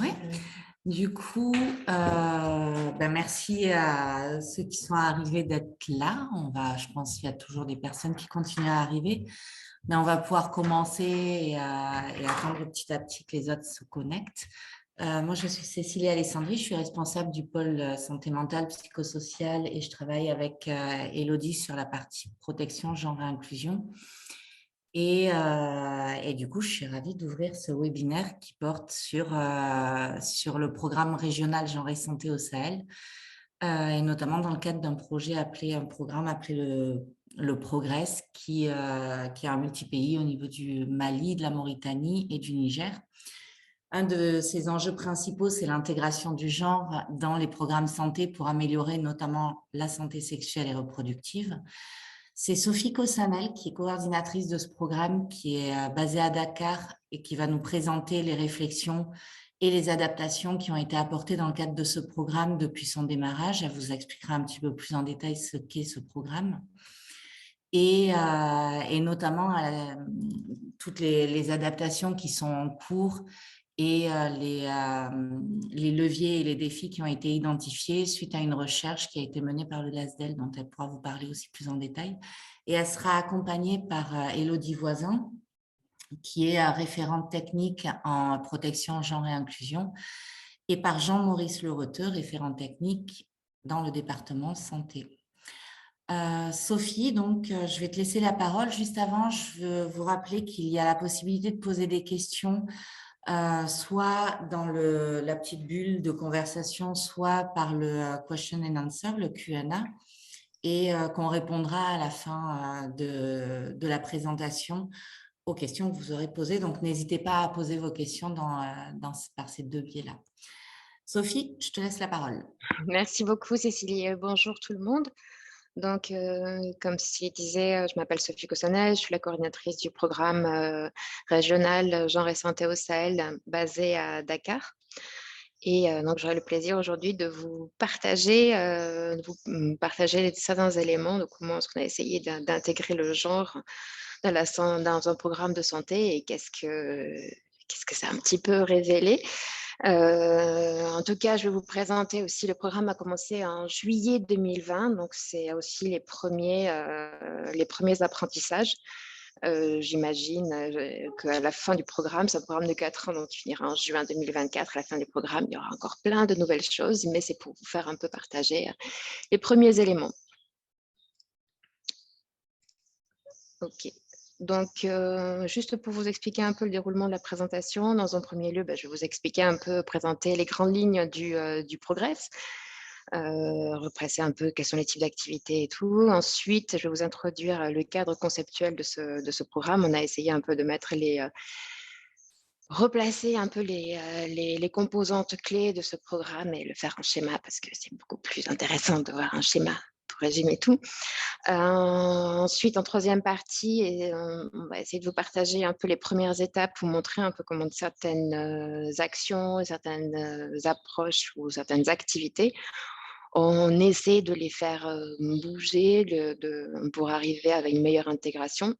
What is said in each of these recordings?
Oui, du coup, merci à ceux qui sont arrivés d'être là. Je pense qu'il y a toujours des personnes qui continuent à arriver, mais on va pouvoir commencer et attendre petit à petit que les autres se connectent. Moi, je suis Cécilie Alessandri, je suis responsable du pôle santé mentale, psychosociale et je travaille avec Élodie sur la partie protection, genre et inclusion. Et du coup, je suis ravie d'ouvrir ce webinaire qui porte sur le programme régional Genre et Santé au Sahel, et notamment dans le cadre d'un projet un programme appelé le Progress, qui est un multi-pays au niveau du Mali, de la Mauritanie et du Niger. Un de ses enjeux principaux, c'est l'intégration du genre dans les programmes santé pour améliorer notamment la santé sexuelle et reproductive. C'est Sophie Kossamel, qui est coordinatrice de ce programme, qui est basée à Dakar et qui va nous présenter les réflexions et les adaptations qui ont été apportées dans le cadre de ce programme depuis son démarrage. Elle vous expliquera un petit peu plus en détail ce qu'est ce programme. Et notamment toutes les adaptations qui sont en cours et les leviers et les défis qui ont été identifiés suite à une recherche qui a été menée par le LASDEL, dont elle pourra vous parler aussi plus en détail. Et elle sera accompagnée par Élodie Voisin, qui est référente technique en protection, genre et inclusion, et par Jean-Maurice Lereteux, référent technique dans le département santé. Sophie, donc, je vais te laisser la parole. Juste avant, je veux vous rappeler qu'il y a la possibilité de poser des questions soit dans la petite bulle de conversation, soit par le question and answer, le Q&A, et qu'on répondra à la fin de la présentation aux questions que vous aurez posées. Donc, n'hésitez pas à poser vos questions par ces deux biais-là. Sophie, je te laisse la parole. Merci beaucoup, Cécilie. Bonjour tout le monde. Donc, comme Cécilie disait, je m'appelle Sophie Cossonnet, je suis la coordinatrice du programme régional Genre et Santé au Sahel basé à Dakar. Et donc, j'aurai le plaisir aujourd'hui de vous partager certains éléments de comment est-ce qu'on a essayé d'intégrer le genre dans un programme de santé et qu'est-ce que ça a un petit peu révélé. En tout cas, je vais vous présenter aussi, le programme a commencé en juillet 2020, donc c'est aussi les premiers apprentissages. J'imagine qu'à la fin du programme, c'est un programme de 4 ans, donc il finira en juin 2024. À la fin du programme, il y aura encore plein de nouvelles choses, mais c'est pour vous faire un peu partager les premiers éléments. Ok. Donc, juste pour vous expliquer un peu le déroulement de la présentation, dans un premier lieu, je vais vous expliquer un peu, présenter les grandes lignes du Progress, represser un peu quels sont les types d'activités et tout. Ensuite, je vais vous introduire le cadre conceptuel de ce programme. On a essayé un peu de mettre replacer un peu les composantes clés de ce programme et le faire en schéma parce que c'est beaucoup plus intéressant de voir un schéma pour résumer tout. Ensuite, en troisième partie, on va essayer de vous partager un peu les premières étapes, vous montrer un peu comment certaines actions, certaines approches ou certaines activités, on essaie de les faire bouger pour arriver avec une meilleure intégration.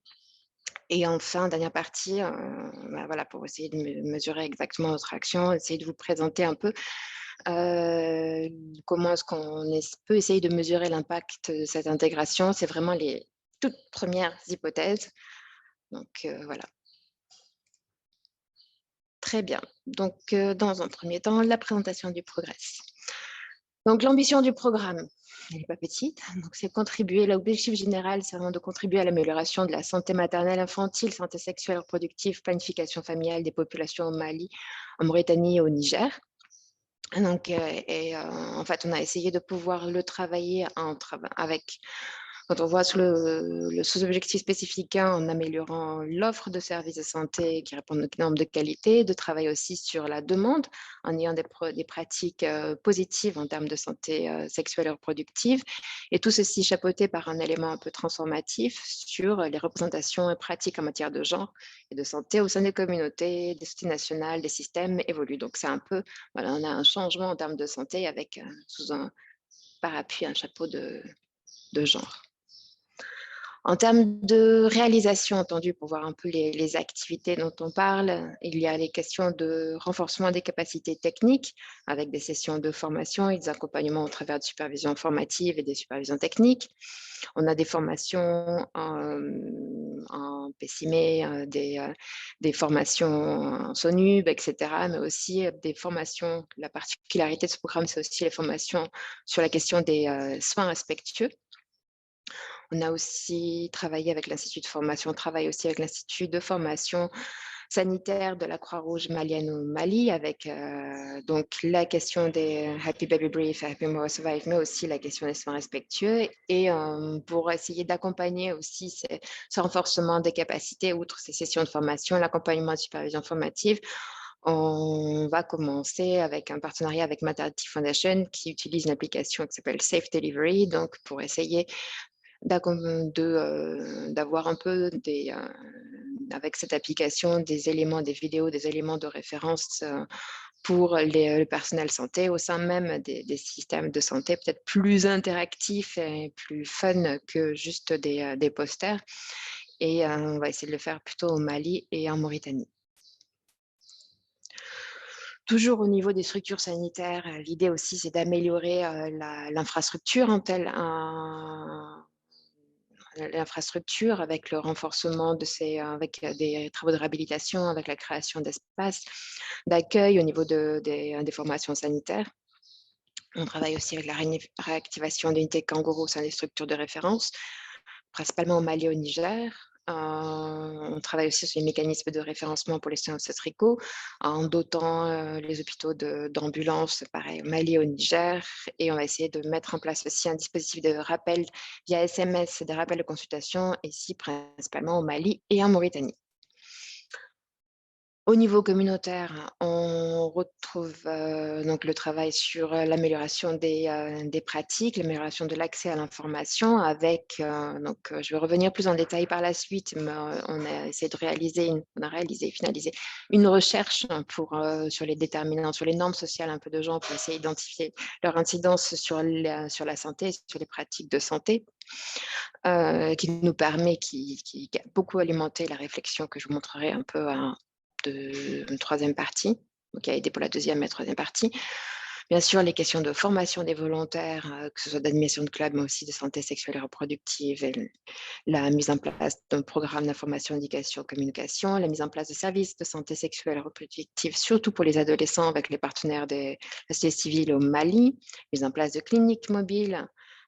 Et enfin, dernière partie, voilà, pour essayer de mesurer exactement notre action, essayer de vous présenter un peu comment est-ce qu'on peut essayer de mesurer l'impact de cette intégration. C'est vraiment les toutes premières hypothèses. Donc, voilà. Très bien. Donc, dans un premier temps, la présentation du Progress. Donc, l'ambition du programme, elle n'est pas petite. Donc, c'est contribuer. L'objectif général, c'est vraiment de contribuer à l'amélioration de la santé maternelle, infantile, santé sexuelle, reproductive, planification familiale des populations au Mali, en Mauritanie et au Niger. Donc, en fait, on a essayé de pouvoir le travailler avec, quand on voit le sous-objectif spécifique 1, en améliorant l'offre de services de santé qui répondent aux normes de qualité, de travailler aussi sur la demande en ayant des pratiques positives en termes de santé sexuelle et reproductive, et tout ceci chapeauté par un élément un peu transformatif sur les représentations et pratiques en matière de genre et de santé au sein des communautés, des sociétés nationales, des systèmes évoluent. Donc, c'est un peu, voilà, on a un changement en termes de santé avec sous un parapluie, un chapeau de genre. En termes de réalisation, entendu, pour voir un peu les activités dont on parle, il y a les questions de renforcement des capacités techniques avec des sessions de formation et des accompagnements au travers de supervision formative et des supervisions techniques. On a des formations en PCME, des formations en SONUB, etc., mais aussi des formations. La particularité de ce programme, c'est aussi les formations sur la question des soins respectueux. On a aussi travaillé avec l'Institut de formation, on travaille aussi avec l'Institut de formation sanitaire de la Croix-Rouge malienne au Mali, avec donc la question des Happy Baby Brief, Happy Mother Survive, mais aussi la question des soins respectueux, et pour essayer d'accompagner aussi ce renforcement des capacités, outre ces sessions de formation, l'accompagnement de supervision formative. On va commencer avec un partenariat avec Maternity Foundation qui utilise une application qui s'appelle Safe Delivery, donc pour essayer d'avoir un peu avec cette application des éléments, des vidéos, des éléments de référence pour le personnel santé au sein même des systèmes de santé, peut-être plus interactifs et plus fun que juste des posters. Et on va essayer de le faire plutôt au Mali et en Mauritanie. Toujours au niveau des structures sanitaires, l'idée aussi, c'est d'améliorer l'infrastructure en telle l'infrastructure avec le renforcement avec des travaux de réhabilitation, avec la création d'espaces d'accueil au niveau des formations sanitaires. On travaille aussi avec la réactivation d'unités kangourous au sein des structures de référence, principalement au Mali et au Niger. On travaille aussi sur les mécanismes de référencement pour les soins obstétricaux en dotant les hôpitaux d'ambulances, pareil, au Mali et au Niger. Et on va essayer de mettre en place aussi un dispositif de rappel via SMS, des rappels de consultation, ici principalement au Mali et en Mauritanie. Au niveau communautaire, on retrouve donc le travail sur l'amélioration des pratiques, l'amélioration de l'accès à l'information avec, je vais revenir plus en détail par la suite, mais on a essayé de finalisé une recherche sur les déterminants, sur les normes sociales un peu de genre pour essayer d'identifier leur incidence sur la santé, sur les pratiques de santé. Qui nous permet, qui a beaucoup alimenté la réflexion que je vous montrerai un peu de troisième partie, qui a aidé pour la deuxième et troisième partie. Bien sûr, les questions de formation des volontaires, que ce soit d'admission de club, mais aussi de santé sexuelle et reproductive, et la mise en place d'un programme d'information, éducation, communication, la mise en place de services de santé sexuelle et reproductive, surtout pour les adolescents avec les partenaires de la société civile au Mali, mise en place de cliniques mobiles,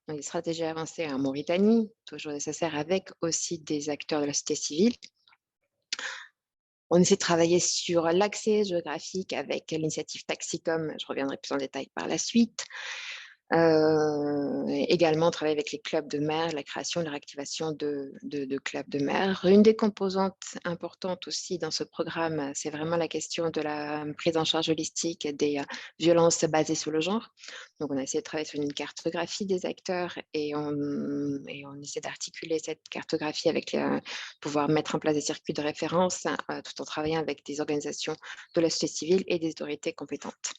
des stratégies avancées en Mauritanie, toujours nécessaires avec aussi des acteurs de la société civile. On essaie de travailler sur l'accès géographique avec l'initiative Taxicom, je reviendrai plus en détail par la suite. Également, travailler avec les clubs de mer, la création et la réactivation de clubs de mer. Une des composantes importantes aussi dans ce programme, c'est vraiment la question de la prise en charge holistique des violences basées sur le genre. Donc, on a essayé de travailler sur une cartographie des acteurs et on essaie d'articuler cette cartographie avec pouvoir mettre en place des circuits de référence tout en travaillant avec des organisations de la société civile et des autorités compétentes.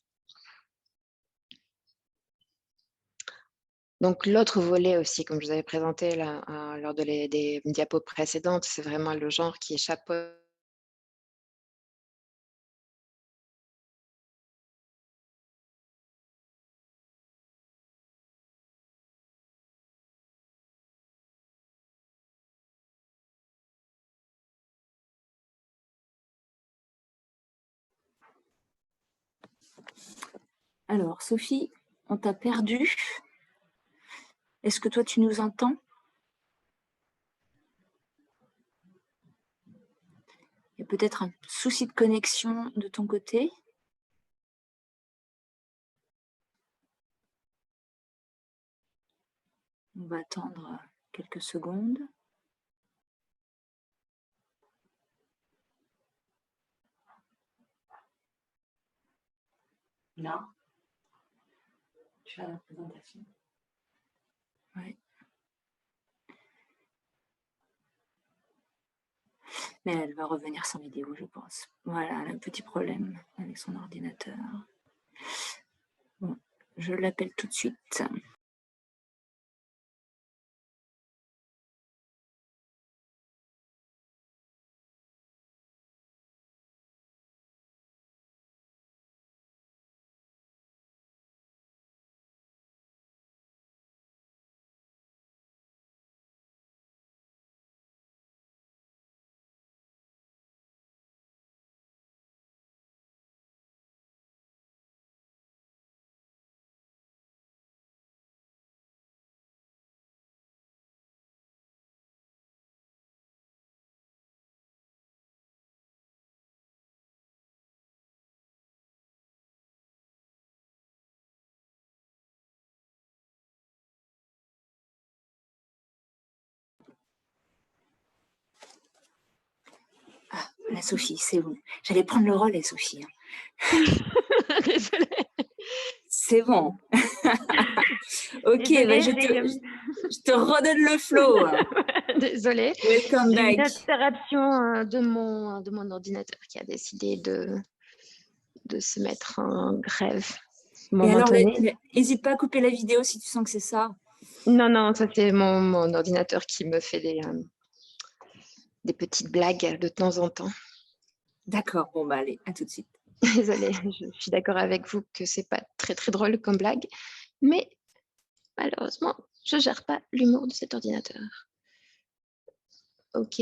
Donc, l'autre volet aussi, comme je vous avais présenté là, lors des diapos précédentes, c'est vraiment le genre qui échappe. Alors, Sophie, on t'a perdu. Est-ce que toi, tu nous entends? Il y a peut-être un souci de connexion de ton côté. On va attendre quelques secondes. Là, tu as la présentation. Ouais. Mais elle va revenir sans vidéo, je pense. Voilà, elle a un petit problème avec son ordinateur. Bon, je l'appelle tout de suite. La Sophie, c'est bon. J'allais prendre le relais, Sophie. Désolée. C'est bon. Ok, bah, je te redonne le flow. Désolée. Welcome J'ai une back. interruption de mon ordinateur qui a décidé de se mettre en grève. Et alors, Momentanée. n'hésite pas à couper la vidéo si tu sens que c'est ça. Non, ça c'est mon ordinateur qui me fait des petites blagues de temps en temps. D'accord, bon, bah allez, à tout de suite. Désolée, je suis d'accord avec vous que c'est pas très très drôle comme blague, mais malheureusement, je gère pas l'humour de cet ordinateur. Ok.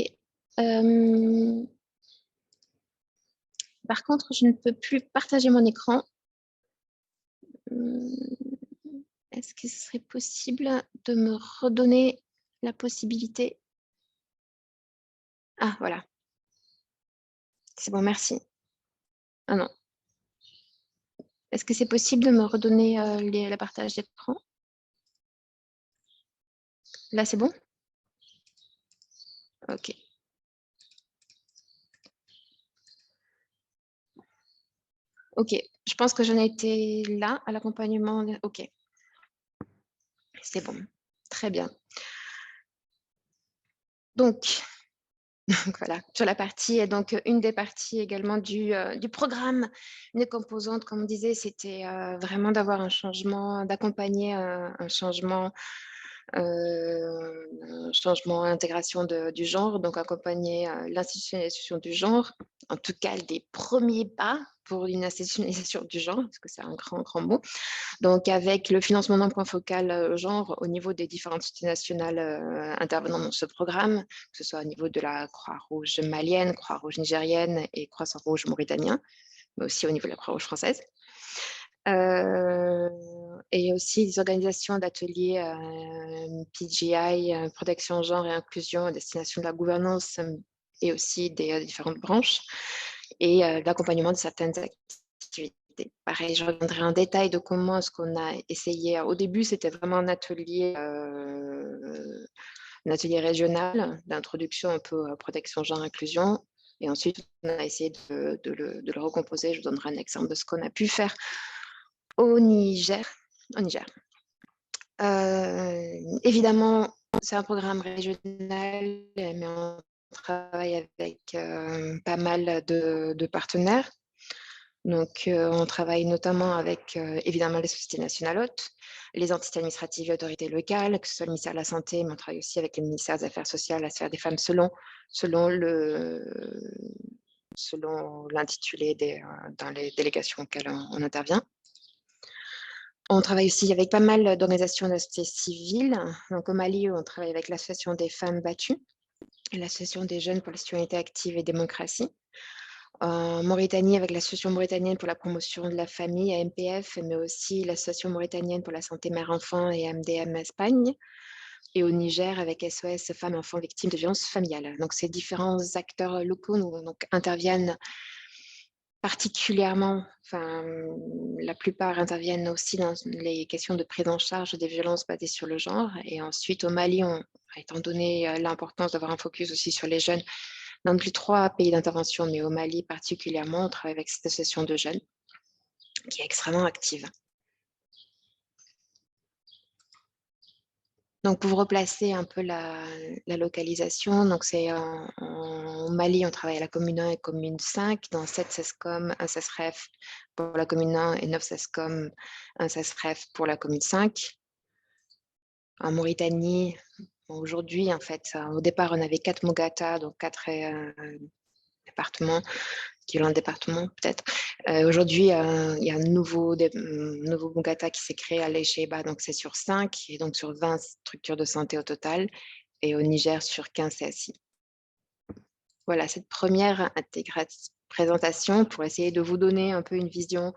Par contre, je ne peux plus partager mon écran. Est-ce que ce serait possible de me redonner la possibilité? Ah, voilà. C'est bon, merci. Ah non. Est-ce que c'est possible de me redonner le partage d'écran? Là, c'est bon? Ok. Ok, je pense que j'en ai été là à l'accompagnement. Ok, c'est bon, très bien. Donc voilà, sur la partie, et donc une des parties également du programme, une des composantes, comme on disait, c'était vraiment d'avoir un changement, d'accompagner un changement, intégration du genre, donc accompagner l'institutionnalisation du genre, en tout cas des premiers pas pour une institutionnalisation du genre, parce que c'est un grand mot. Donc, avec le financement d'un point focal genre au niveau des différentes entités nationales intervenant dans ce programme, que ce soit au niveau de la Croix-Rouge malienne, Croix-Rouge nigérienne et Croissant-Rouge mauritanien, mais aussi au niveau de la Croix-Rouge française. Et aussi des organisations d'ateliers PGI, protection genre et inclusion à destination de la gouvernance et aussi des différentes branches et l'accompagnement de certaines activités. Pareil, je reviendrai en détail de comment est-ce qu'on a essayé. Au début, c'était vraiment un atelier régional d'introduction un peu à protection genre inclusion. Et ensuite, on a essayé de le recomposer. Je vous donnerai un exemple de ce qu'on a pu faire au Niger. Évidemment, c'est un programme régional, mais on travaille avec pas mal de partenaires. Donc, on travaille notamment avec, évidemment, les sociétés nationales hôtes, les entités administratives et autorités locales, que ce soit le ministère de la Santé, mais on travaille aussi avec le ministère des Affaires sociales, la sphère des femmes, selon l'intitulé dans les délégations auxquelles on intervient. On travaille aussi avec pas mal d'organisations de la société civile. Donc, au Mali, on travaille avec l'Association des femmes battues et l'Association des jeunes pour la citoyenneté active et démocratie. En Mauritanie, avec l'Association mauritanienne pour la promotion de la famille, AMPF, mais aussi l'Association mauritanienne pour la santé mère-enfant et MDM Espagne. Et au Niger, avec SOS Femmes et Enfants Victimes de Violences Familiales. Donc, ces différents acteurs locaux interviennent particulièrement, la plupart interviennent aussi dans les questions de prise en charge des violences basées sur le genre. Et ensuite, au Mali, étant donné l'importance d'avoir un focus aussi sur les jeunes, dans plus 3 pays d'intervention, mais au Mali particulièrement, on travaille avec cette association de jeunes qui est extrêmement active. Donc, pour vous replacer un peu la localisation, donc c'est en Mali, on travaille à la commune 1 et commune 5, dans 7 SESCOM, 1 SESREF pour la commune 1 et 9 SESCOM, 1 SESREF pour la commune 5. En Mauritanie, aujourd'hui, en fait, au départ, on avait 4 Mogata, donc 4 départements, équivalent de département peut-être. Aujourd'hui, il y a un nouveau Mogata qui s'est créé à l'Esheba, donc c'est sur 5, et donc sur 20 structures de santé au total, et au Niger sur 15 CSI. Voilà, cette première présentation pour essayer de vous donner un peu une vision,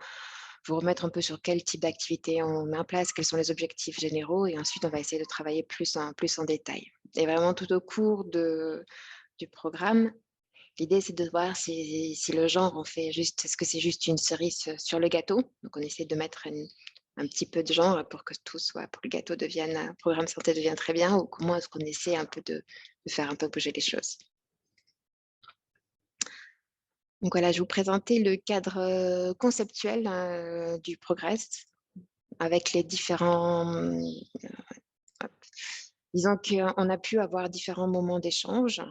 vous remettre un peu sur quel type d'activité on met en place, quels sont les objectifs généraux, et ensuite on va essayer de travailler plus en détail. Et vraiment tout au cours du programme, l'idée, c'est de voir si le genre, est-ce que c'est juste une cerise sur le gâteau? Donc, on essaie de mettre un petit peu de genre pour que pour que le gâteau un programme santé devienne très bien, ou comment est-ce qu'on essaie un peu de faire un peu bouger les choses. Donc voilà, je vous présentais le cadre conceptuel du Progress avec les différents... disons qu'on a pu avoir différents moments d'échange.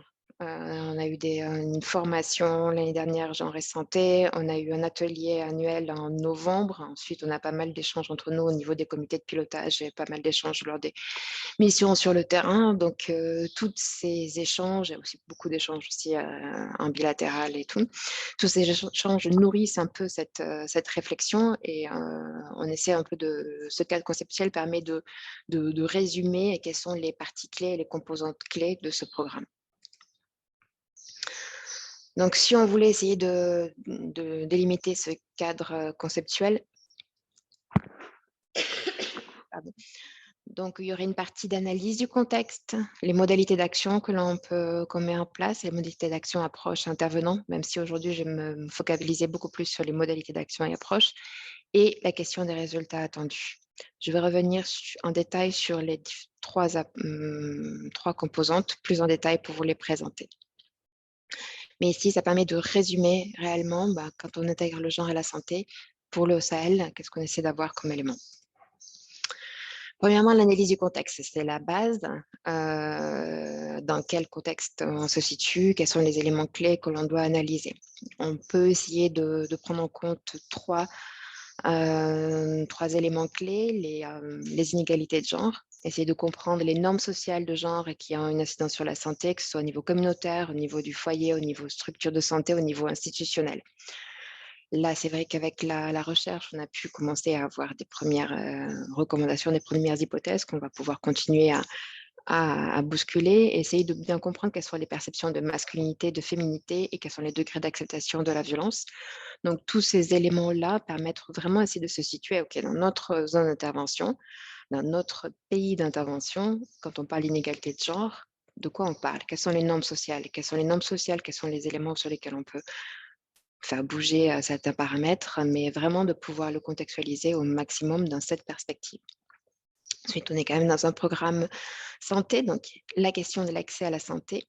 On a eu une formation l'année dernière, genre et santé. On a eu un atelier annuel en novembre. Ensuite, on a pas mal d'échanges entre nous au niveau des comités de pilotage et pas mal d'échanges lors des missions sur le terrain. Donc, tous ces échanges, et aussi beaucoup d'échanges aussi en bilatéral et tout, tous ces échanges nourrissent un peu cette réflexion et on essaie un peu ce cadre conceptuel permet de résumer quelles sont les parties clés et les composantes clés de ce programme. Donc, si on voulait essayer de délimiter ce cadre conceptuel, pardon. Donc, il y aurait une partie d'analyse du contexte, les modalités d'action qu'on met en place, les modalités d'action, approche, intervenant, même si aujourd'hui, je vais me focaliser beaucoup plus sur les modalités d'action et approche, et la question des résultats attendus. Je vais revenir en détail sur les trois composantes, plus en détail pour vous les présenter. Mais ici, ça permet de résumer réellement, quand on intègre le genre et la santé, pour le Sahel, qu'est-ce qu'on essaie d'avoir comme élément. Premièrement, l'analyse du contexte, c'est la base. Dans quel contexte on se situe, quels sont les éléments clés que l'on doit analyser. On peut essayer de prendre en compte trois éléments clés, les inégalités de genre, essayer de comprendre les normes sociales de genre et qui ont une incidence sur la santé, que ce soit au niveau communautaire, au niveau du foyer, au niveau structure de santé, au niveau institutionnel. Là, c'est vrai qu'avec la recherche, on a pu commencer à avoir des premières recommandations, des premières hypothèses qu'on va pouvoir continuer à bousculer, essayer de bien comprendre quelles sont les perceptions de masculinité, de féminité et quels sont les degrés d'acceptation de la violence. Donc, tous ces éléments-là permettent vraiment d'essayer de se situer dans notre zone d'intervention, dans notre pays d'intervention. Quand on parle d'inégalité de genre, de quoi on parle? Quelles sont les normes sociales? Quelles sont les normes sociales? Quels sont les éléments sur lesquels on peut faire bouger certains paramètres, mais vraiment de pouvoir le contextualiser au maximum dans cette perspective. Ensuite, on est quand même dans un programme santé, donc la question de l'accès à la santé.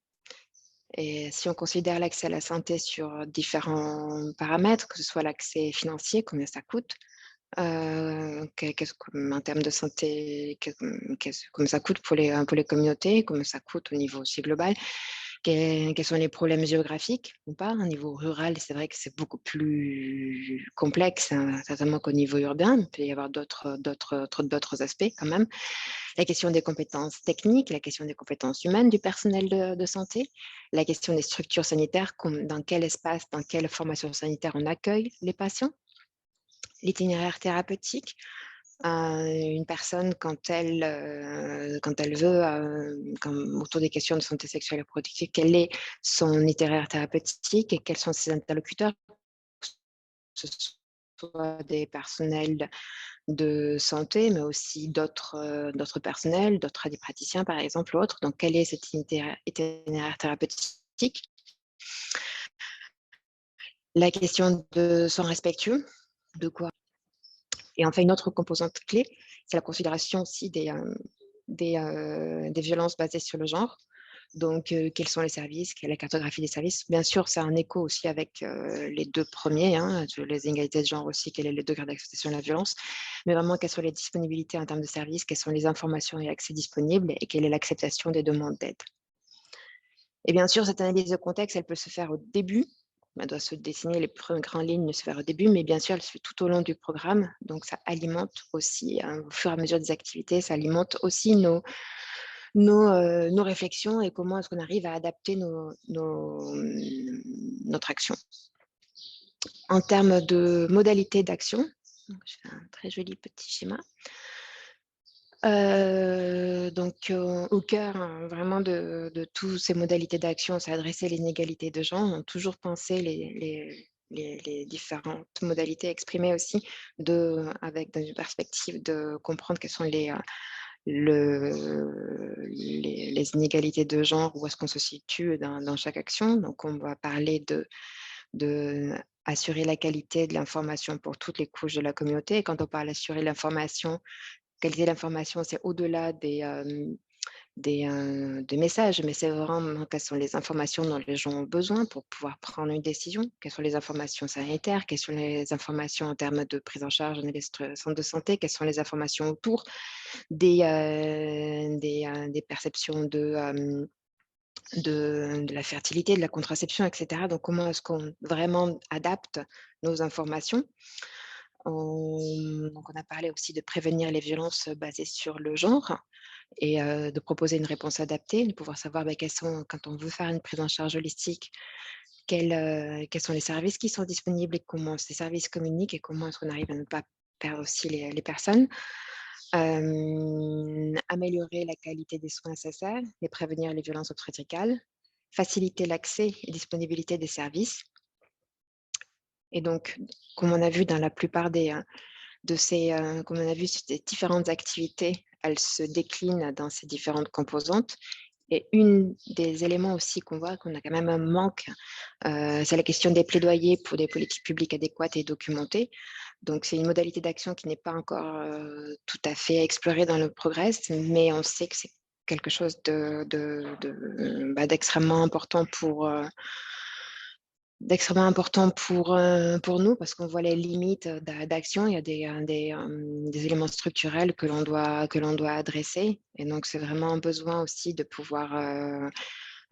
Et si on considère l'accès à la santé sur différents paramètres, que ce soit l'accès financier, combien ça coûte, en termes de santé, combien ça coûte pour les communautés, combien ça coûte au niveau aussi global, quels sont les problèmes géographiques ou pas. Au niveau rural, c'est vrai que c'est beaucoup plus complexe, certainement qu'au niveau urbain. Il peut y avoir d'autres aspects quand même. La question des compétences techniques, la question des compétences humaines du personnel de santé, la question des structures sanitaires, dans quel espace, dans quelle formation sanitaire on accueille les patients, l'itinéraire thérapeutique. Une personne, quand elle veut, autour des questions de santé sexuelle et reproductive, quel est son itinéraire thérapeutique et quels sont ses interlocuteurs, que ce soit des personnels de santé, mais aussi d'autres personnels, d'autres praticiens, par exemple, ou autres. Donc, quel est cet itinéraire thérapeutique? La question de son respectueux, de quoi? Et enfin, une autre composante clé, c'est la considération aussi des violences basées sur le genre. Donc, quels sont les services, quelle est la cartographie des services? Bien sûr, c'est un écho aussi avec les deux premiers, sur les inégalités de genre aussi, quel est le degré d'acceptation de la violence, mais vraiment, quelles sont les disponibilités en termes de services, quelles sont les informations et accès disponibles, et quelle est l'acceptation des demandes d'aide. Et bien sûr, cette analyse de contexte, elle peut se faire au début. Elle doit se dessiner, les grandes lignes se faire au début, mais bien sûr, elle se fait tout au long du programme. Donc, ça alimente aussi, au fur et à mesure des activités, ça alimente aussi nos réflexions et comment est-ce qu'on arrive à adapter notre action. En termes de modalités d'action, je fais un très joli petit schéma. Donc, au cœur vraiment de toutes ces modalités d'action, c'est adresser l'inégalité de genre. On a toujours pensé les différentes modalités exprimées aussi, dans une perspective de comprendre quelles sont les inégalités de genre, où est-ce qu'on se situe dans chaque action. Donc, on va parler de assurer la qualité de l'information pour toutes les couches de la communauté. Et quand on parle d'assurer l'information, qualité de l'information, c'est au-delà des des messages, mais c'est vraiment quelles sont les informations dont les gens ont besoin pour pouvoir prendre une décision, quelles sont les informations sanitaires, quelles sont les informations en termes de prise en charge dans les centres de santé, quelles sont les informations autour des perceptions de la fertilité, de la contraception, etc. Donc, comment est-ce qu'on vraiment adapte nos informations? Donc, on a parlé aussi de prévenir les violences basées sur le genre et de proposer une réponse adaptée, de pouvoir savoir quand on veut faire une prise en charge holistique, quels sont les services qui sont disponibles et comment ces services communiquent et comment est-ce qu'on arrive à ne pas perdre aussi les personnes. Améliorer la qualité des soins nécessaires et prévenir les violences obstétricales, faciliter l'accès et disponibilité des services. Et donc, comme on a vu dans la plupart comme on a vu, ces différentes activités, elles se déclinent dans ces différentes composantes. Et une des éléments aussi qu'on voit qu'on a quand même un manque, c'est la question des plaidoyers pour des politiques publiques adéquates et documentées. Donc, c'est une modalité d'action qui n'est pas encore tout à fait explorée dans le Progress, mais on sait que c'est quelque chose d'extrêmement important pour nous parce qu'on voit les limites d'action. Il y a des éléments structurels que l'on doit adresser. Et donc, c'est vraiment un besoin aussi de pouvoir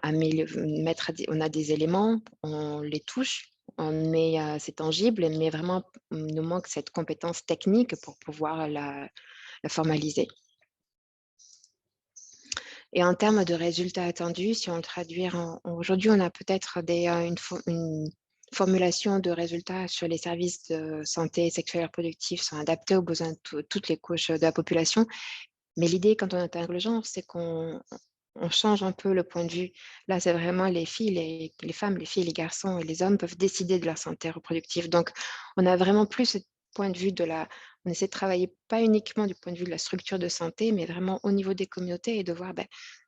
on a des éléments, on les touche, c'est tangible, mais vraiment, il nous manque cette compétence technique pour pouvoir la formaliser. Et en termes de résultats attendus, si on le traduit aujourd'hui, on a peut-être une formulation de résultats sur les services de santé sexuelle et reproductive sont adaptés aux besoins de toutes les couches de la population. Mais l'idée, quand on intègre le genre, c'est qu'on change un peu le point de vue. Là, c'est vraiment les filles, les femmes, les filles, les garçons et les hommes peuvent décider de leur santé reproductive. Donc, on a vraiment plus ce point de vue on essaie de travailler pas uniquement du point de vue de la structure de santé, mais vraiment au niveau des communautés et de voir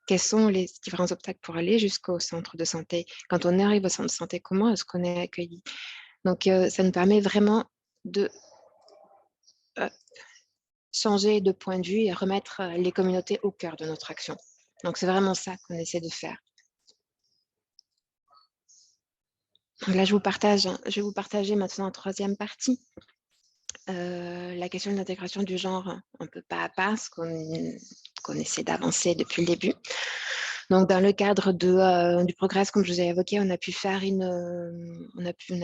quels sont les différents obstacles pour aller jusqu'au centre de santé. Quand on arrive au centre de santé, comment est-ce qu'on est accueilli? Donc, ça nous permet vraiment de changer de point de vue et remettre les communautés au cœur de notre action. Donc, c'est vraiment ça qu'on essaie de faire. Donc là, je vais vous partager maintenant la troisième partie. La question de l'intégration du genre un peu pas à pas, ce qu'on essaie d'avancer depuis le début. Donc, dans le cadre du Progress, comme je vous ai évoqué, on a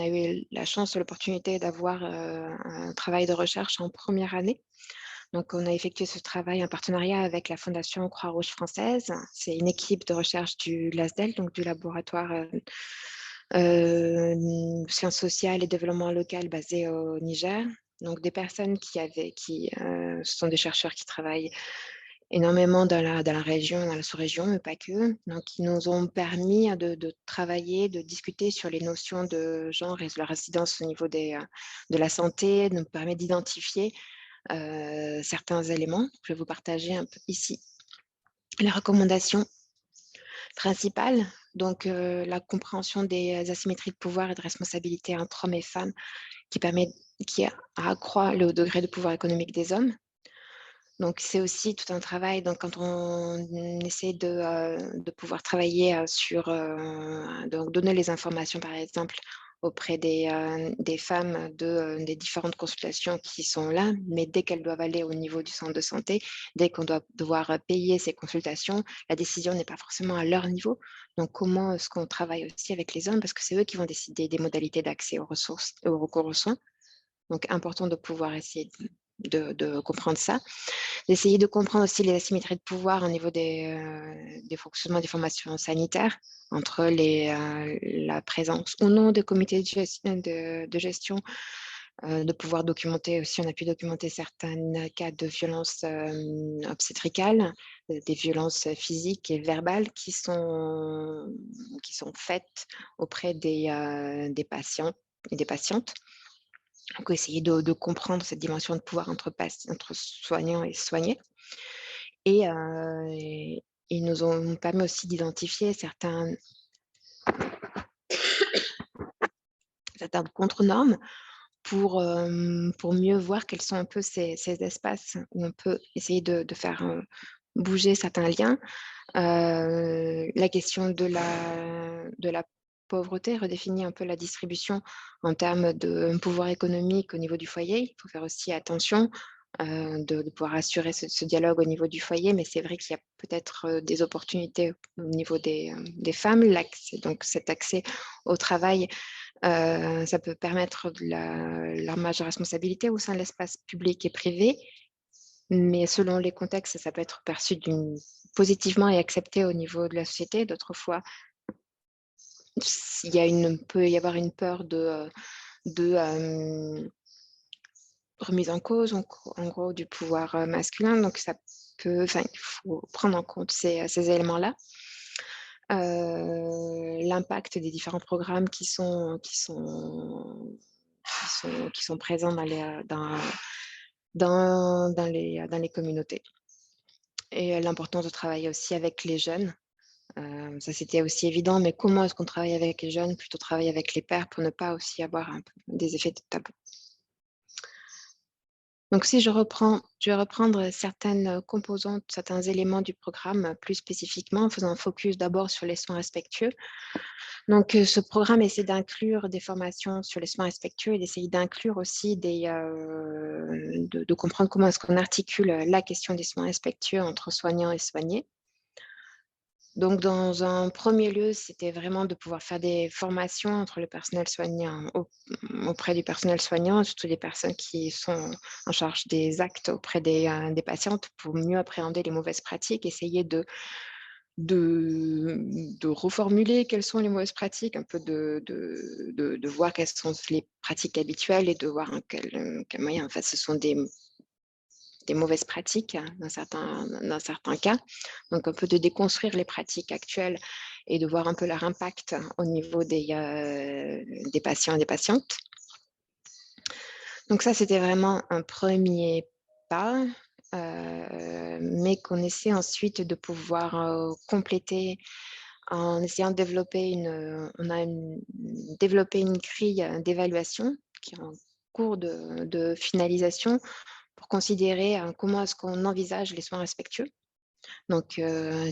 eu la chance, l'opportunité d'avoir un travail de recherche en première année. Donc, on a effectué ce travail en partenariat avec la Fondation Croix-Rouge française. C'est une équipe de recherche du LASDEL, donc du laboratoire sciences sociales et développement local basé au Niger. Donc, des personnes ce sont des chercheurs qui travaillent énormément dans la région, dans la sous-région, mais pas que. Donc, ils nous ont permis de travailler, de discuter sur les notions de genre et leur incidence au niveau de la santé, nous permet d'identifier certains éléments. Je vais vous partager un peu ici les recommandations principales. Donc, la compréhension des asymétries de pouvoir et de responsabilité entre hommes et femmes qui accroît le degré de pouvoir économique des hommes. Donc, c'est aussi tout un travail. Donc, quand on essaie de pouvoir travailler sur donc donner les informations, par exemple, auprès des femmes des différentes consultations qui sont là, mais dès qu'elles doivent aller au niveau du centre de santé, dès qu'on doit devoir payer ces consultations, la décision n'est pas forcément à leur niveau. Donc, comment est-ce qu'on travaille aussi avec les hommes, parce que c'est eux qui vont décider des modalités d'accès aux ressources, au recours aux soins. Donc, important de pouvoir essayer de comprendre ça. D'essayer de comprendre aussi les asymétries de pouvoir au niveau des fonctionnements des formations sanitaires entre la présence ou non des comités de gestion, de pouvoir documenter aussi, on a pu documenter certains cas de violences obstétricales, des violences physiques et verbales qui sont faites auprès des patients et des patientes. Donc, essayer de comprendre cette dimension de pouvoir entre soignants et soignés. Et ils nous ont permis aussi d'identifier certaines contre-normes pour mieux voir quels sont un peu ces espaces où on peut essayer de faire bouger certains liens. La question de la pauvreté redéfinit un peu la distribution en termes de pouvoir économique au niveau du foyer. Il faut faire aussi attention de pouvoir assurer ce dialogue au niveau du foyer, mais c'est vrai qu'il y a peut-être des opportunités au niveau des femmes. Donc cet accès au travail, ça peut permettre leur marge de responsabilité au sein de l'espace public et privé, mais selon les contextes, ça peut être perçu positivement et accepté au niveau de la société. D'autres fois, peut y avoir une peur de remise en cause, en gros, du pouvoir masculin. Donc, il faut prendre en compte ces éléments-là. L'impact des différents programmes qui sont présents dans les communautés. Et l'importance de travailler aussi avec les jeunes. Ça, c'était aussi évident, mais comment est-ce qu'on travaille avec les jeunes, plutôt travailler avec les pairs pour ne pas aussi avoir un peu des effets de tabou. Donc, si je vais reprendre certaines composantes, certains éléments du programme plus spécifiquement, en faisant un focus d'abord sur les soins respectueux. Donc, ce programme essaie d'inclure des formations sur les soins respectueux et d'essayer d'inclure aussi de comprendre comment est-ce qu'on articule la question des soins respectueux entre soignants et soignés. Donc, dans un premier lieu, c'était vraiment de pouvoir faire des formations entre le personnel soignant, auprès du personnel soignant, surtout des personnes qui sont en charge des actes auprès des patientes, pour mieux appréhender les mauvaises pratiques, essayer de reformuler quelles sont les mauvaises pratiques, un peu de voir quelles sont les pratiques habituelles et de voir en quel moyen, en fait, ce sont des mauvaises pratiques dans certains cas. Donc, un peu de déconstruire les pratiques actuelles et de voir un peu leur impact au niveau des patients et des patientes. Donc, ça, c'était vraiment un premier pas, mais qu'on essaie ensuite de pouvoir compléter en essayant de développer une grille d'évaluation qui est en cours de finalisation, pour considérer comment est-ce qu'on envisage les soins respectueux. Donc,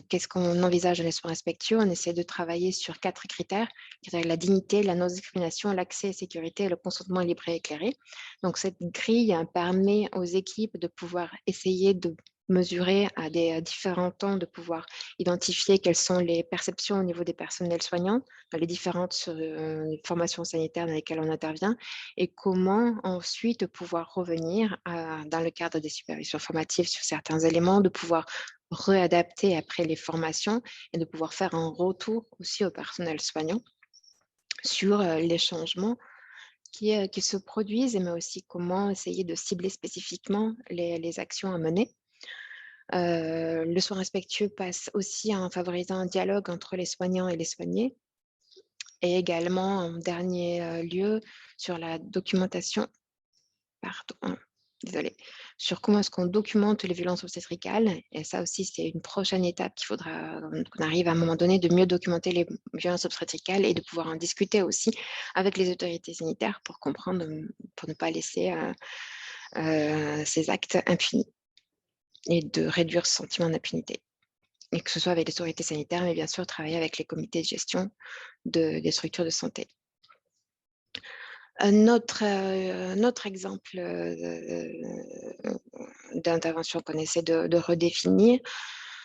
qu'est-ce qu'on envisage les soins respectueux? On essaie de travailler sur 4 critères, la dignité, la non-discrimination, l'accès et sécurité et le consentement libre et éclairé. Donc, cette grille permet aux équipes de pouvoir essayer de mesurer à des différents temps, de pouvoir identifier quelles sont les perceptions au niveau des personnels soignants, dans les différentes formations sanitaires dans lesquelles on intervient, et comment ensuite pouvoir revenir dans le cadre des supervisions formatives sur certains éléments, de pouvoir réadapter après les formations et de pouvoir faire un retour aussi au personnel soignant sur les changements qui se produisent, mais aussi comment essayer de cibler spécifiquement les actions à mener. Le soin respectueux passe aussi en favorisant un dialogue entre les soignants et les soignés, et également en dernier lieu sur la documentation, sur comment est-ce qu'on documente les violences obstétricales. Et ça aussi, c'est une prochaine étape qu'il faudra qu'on arrive à un moment donné, de mieux documenter les violences obstétricales et de pouvoir en discuter aussi avec les autorités sanitaires pour comprendre, pour ne pas laisser ces actes impunis et de réduire ce sentiment d'impunité. Et que ce soit avec les autorités sanitaires, mais bien sûr travailler avec les comités de gestion des structures de santé. Un autre exemple d'intervention qu'on essaie de redéfinir,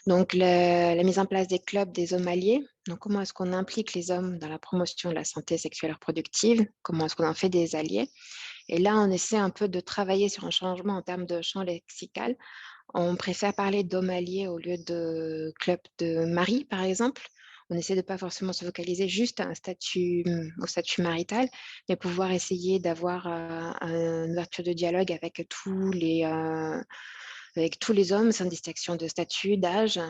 donc la mise en place des clubs des hommes alliés. Donc, comment est-ce qu'on implique les hommes dans la promotion de la santé sexuelle et reproductive? Comment est-ce qu'on en fait des alliés? Et là, on essaie un peu de travailler sur un changement en termes de champ lexical. On préfère parler d'hommes alliés au lieu de club de mari, par exemple. On essaie de ne pas forcément se focaliser juste au statut marital, mais pouvoir essayer d'avoir une ouverture de dialogue avec tous les hommes, sans distinction de statut, d'âge,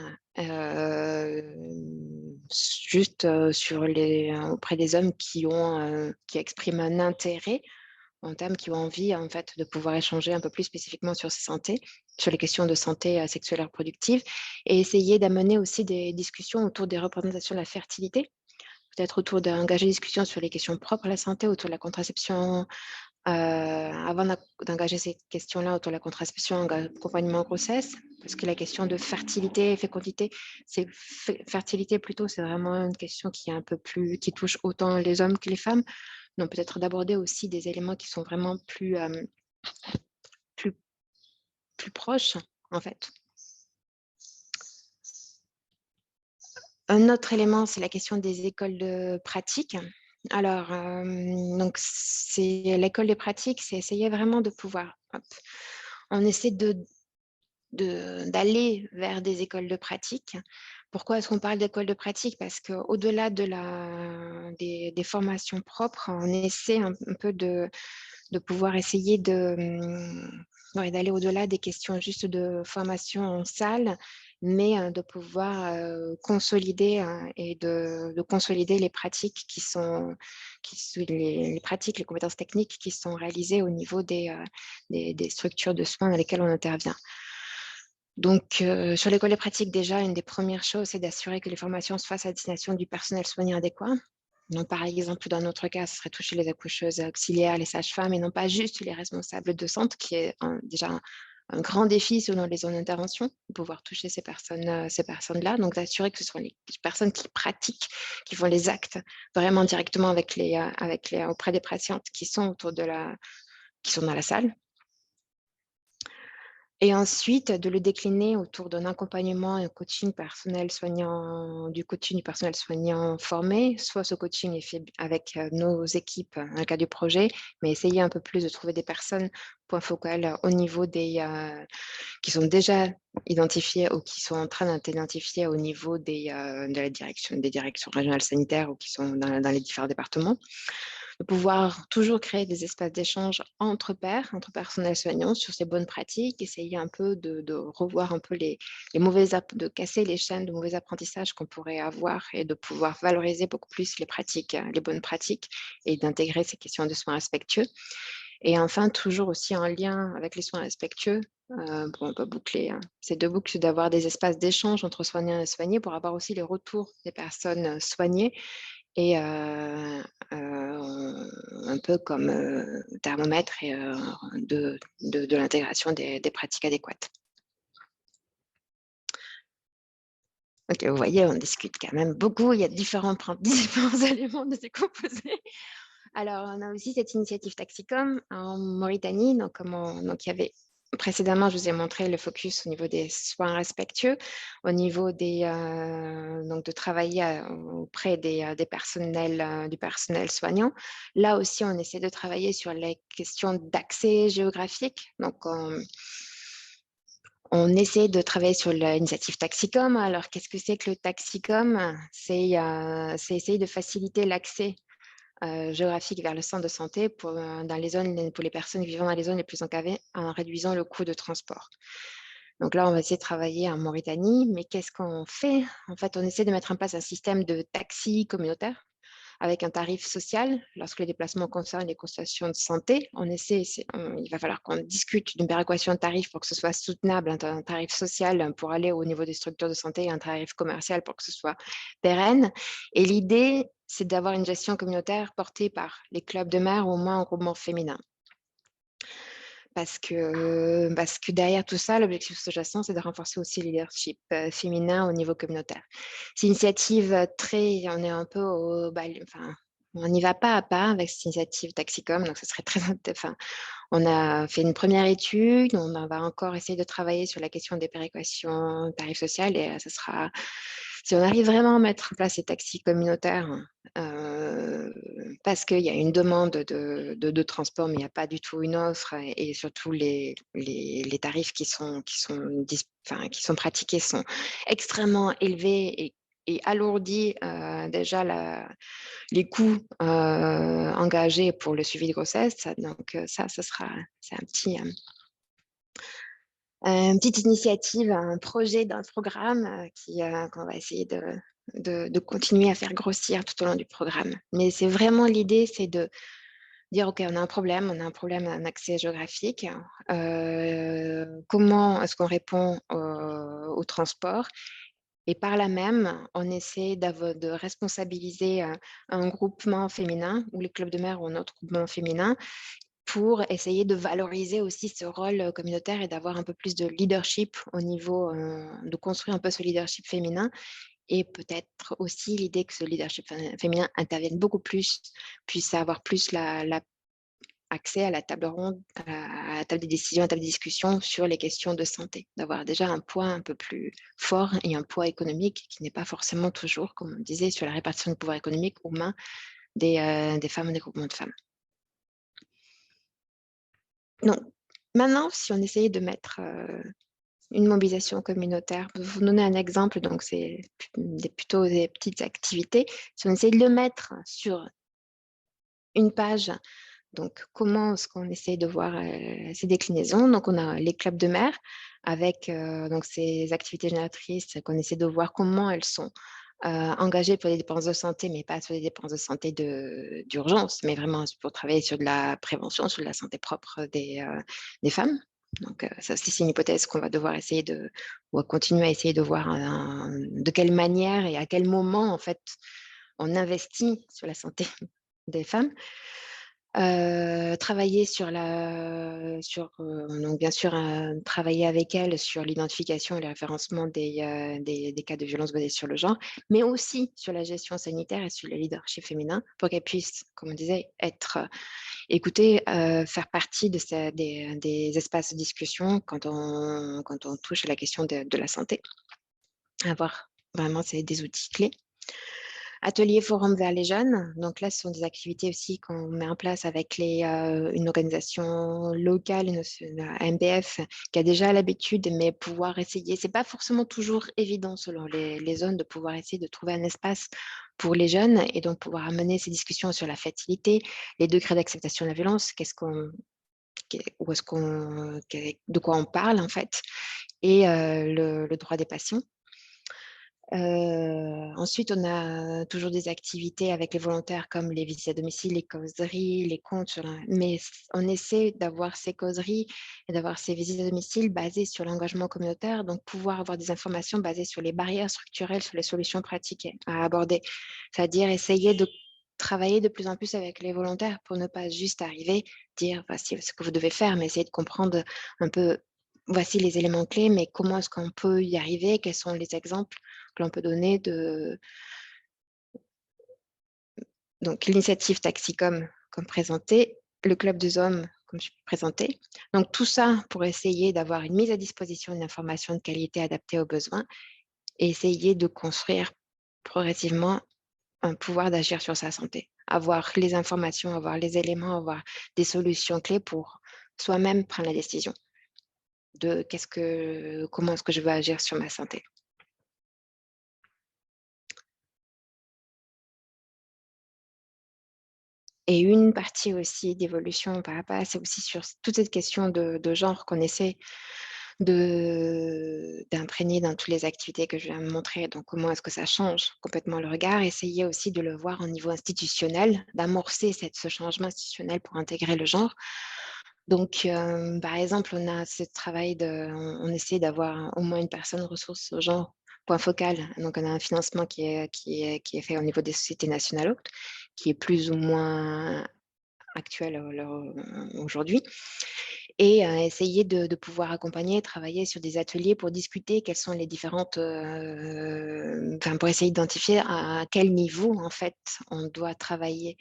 juste auprès des hommes qui expriment un intérêt en termes, qui ont envie en fait de pouvoir échanger un peu plus spécifiquement sur les questions de santé sexuelle et reproductive, et essayer d'amener aussi des discussions autour des représentations de la fertilité, peut-être autour d'engager des discussions sur les questions propres à la santé, autour de la contraception avant d'engager ces questions-là autour de la contraception, accompagnement en grossesse, parce que la question de fertilité et fécondité, fertilité plutôt, c'est vraiment une question qui est un peu plus, qui touche autant les hommes que les femmes. Donc peut-être d'aborder aussi des éléments qui sont vraiment plus proches, en fait. Un autre élément, c'est la question des écoles de pratique. Alors, donc c'est l'école des pratiques, c'est essayer vraiment de pouvoir, on essaie d'aller vers des écoles de pratique. Pourquoi est-ce qu'on parle d'école de pratique? Parce qu'au-delà des formations propres, on essaie un peu de pouvoir essayer d'aller au-delà des questions juste de formation en salle, mais de pouvoir consolider et de consolider les pratiques les pratiques, les compétences techniques qui sont réalisées au niveau des structures de soins dans lesquelles on intervient. Donc, sur l'école des pratiques, déjà, une des premières choses, c'est d'assurer que les formations se fassent à destination du personnel soignant adéquat. Donc, par exemple, dans notre cas, ce serait toucher les accoucheuses auxiliaires, les sages-femmes, et non pas juste les responsables de centre, qui est déjà un grand défi selon les zones d'intervention, de pouvoir toucher ces personnes-là. Donc, d'assurer que ce sont les personnes qui pratiquent, qui font les actes vraiment directement auprès des patientes qui sont qui sont dans la salle. Et ensuite, de le décliner autour d'un accompagnement et un coaching personnel soignant, du personnel soignant formé. Soit ce coaching est fait avec nos équipes dans le cas du projet, mais essayer un peu plus de trouver des personnes, point focal, au niveau qui sont déjà identifiées ou qui sont en train d'être identifiées au niveau des directions régionales sanitaires ou qui sont dans les différents départements. De pouvoir toujours créer des espaces d'échange entre pairs, entre personnels soignants sur ces bonnes pratiques, essayer un peu de revoir un peu de casser les chaînes de mauvais apprentissages qu'on pourrait avoir et de pouvoir valoriser beaucoup plus les pratiques, les bonnes pratiques et d'intégrer ces questions de soins respectueux. Et enfin, toujours aussi en lien avec les soins respectueux, on peut boucler ces deux boucles, d'avoir des espaces d'échange entre soignants et soignés pour avoir aussi les retours des personnes soignées et un peu comme thermomètre et de l'intégration des pratiques adéquates. Ok, vous voyez, on discute quand même beaucoup, il y a différents éléments de décomposer. Alors, on a aussi cette initiative Taxicom en Mauritanie, donc il y avait précédemment, je vous ai montré le focus au niveau des soins respectueux, au niveau de travailler auprès du personnel soignant. Là aussi, on essaie de travailler sur les questions d'accès géographique. Donc, on essaie de travailler sur l'initiative Taxicom. Alors, qu'est-ce que c'est que le Taxicom? C'est essayer de faciliter l'accès géographique vers le centre de santé pour les personnes vivant dans les zones les plus enclavées en réduisant le coût de transport. Donc là, on va essayer de travailler en Mauritanie, mais qu'est-ce qu'on fait? En fait, on essaie de mettre en place un système de taxi communautaire avec un tarif social lorsque les déplacements concernent les consultations de santé. Il va falloir qu'on discute d'une péréquation de tarifs pour que ce soit soutenable, un tarif social pour aller au niveau des structures de santé et un tarif commercial pour que ce soit pérenne. Et l'idée, c'est d'avoir une gestion communautaire portée par les clubs de mères ou au moins un groupement féminin. Parce que derrière tout ça, l'objectif sous-jacent, c'est de renforcer aussi le leadership féminin au niveau communautaire. C'est une initiative on est un peu on n'y va pas à pas avec cette initiative Taxicom, donc ce serait on a fait une première étude, on va encore essayer de travailler sur la question des péréquations tarifs sociales et ça sera, si on arrive vraiment à mettre en place ces taxis communautaires, parce qu'il y a une demande de transport, mais il n'y a pas du tout une offre et surtout les tarifs qui sont pratiqués sont extrêmement élevés et alourdit déjà les coûts engagés pour le suivi de grossesse. Donc c'est une petite initiative, un projet d'un programme qu'on va essayer de continuer à faire grossir tout au long du programme. Mais c'est vraiment l'idée, c'est de dire, OK, on a un problème en accès géographique. Comment est-ce qu'on répond au transport? Et par là même, on essaie de responsabiliser un groupement féminin ou les clubs de mères ou un autre groupement féminin pour essayer de valoriser aussi ce rôle communautaire et d'avoir un peu plus de leadership au niveau, de construire un peu ce leadership féminin. Et peut-être aussi l'idée que ce leadership féminin intervienne beaucoup plus, puisse avoir plus accès à la table ronde, à la table des décisions, à la table des discussions sur les questions de santé, d'avoir déjà un poids un peu plus fort et un poids économique qui n'est pas forcément toujours, comme on disait, sur la répartition du pouvoir économique aux mains des femmes ou des groupements de femmes. Donc, maintenant, si on essayait de mettre une mobilisation communautaire, pour vous donner un exemple, donc c'est plutôt des petites activités, si on essaye de le mettre sur une page, donc comment est-ce qu'on essaie de voir ces déclinaisons? Donc, on a les clubs de mer avec donc ces activités génératrices qu'on essaie de voir comment elles sont engagées pour les dépenses de santé, mais pas sur les dépenses de santé d'urgence, mais vraiment pour travailler sur de la prévention, sur de la santé propre des femmes. Donc, ça aussi, c'est une hypothèse qu'on va devoir essayer ou continuer à essayer de voir de quelle manière et à quel moment, en fait, on investit sur la santé des femmes. Travailler donc bien sûr, travailler avec elles sur l'identification et le référencement des cas de violence basés sur le genre, mais aussi sur la gestion sanitaire et sur le leadership féminin pour qu'elles puissent, comme on disait, être écoutées, faire partie des espaces de discussion quand on touche à la question de la santé. Avoir vraiment des outils clés. Atelier forum vers les jeunes. Donc là, ce sont des activités aussi qu'on met en place avec une organisation locale, une AMBF, qui a déjà l'habitude, mais pouvoir essayer. C'est pas forcément toujours évident selon les zones de pouvoir essayer de trouver un espace pour les jeunes et donc pouvoir amener ces discussions sur la fertilité, les degrés d'acceptation de la violence, de quoi on parle en fait, et le droit des patients. Ensuite, on a toujours des activités avec les volontaires comme les visites à domicile, les causeries, les comptes, mais on essaie d'avoir ces causeries et d'avoir ces visites à domicile basées sur l'engagement communautaire, donc pouvoir avoir des informations basées sur les barrières structurelles, sur les solutions pratiques à aborder. C'est-à-dire essayer de travailler de plus en plus avec les volontaires pour ne pas juste arriver, dire voici ce que vous devez faire, mais essayer de comprendre un peu voici les éléments clés, mais comment est-ce qu'on peut y arriver, quels sont les exemples que l'on peut donner donc l'initiative Taxicom comme présentée, le club des hommes comme je présenté. Donc tout ça pour essayer d'avoir une mise à disposition d'une information de qualité adaptée aux besoins et essayer de construire progressivement un pouvoir d'agir sur sa santé. Avoir les informations, avoir les éléments, avoir des solutions clés pour soi-même prendre la décision de comment est-ce que je veux agir sur ma santé. Et une partie aussi d'évolution par rapport à c'est aussi sur toute cette question de genre qu'on essaie d'imprégner dans toutes les activités que je viens de montrer. Donc, comment est-ce que ça change complètement le regard? Essayer aussi de le voir au niveau institutionnel, d'amorcer ce changement institutionnel pour intégrer le genre. Donc, par exemple, on a ce travail on essaie d'avoir au moins une personne ressource au genre, point focal. Donc, on a un financement qui est fait au niveau des sociétés nationales, qui est plus ou moins actuel aujourd'hui. Et essayer de pouvoir accompagner, travailler sur des ateliers pour discuter quelles sont les différentes, pour essayer d'identifier à quel niveau, en fait, on doit travailler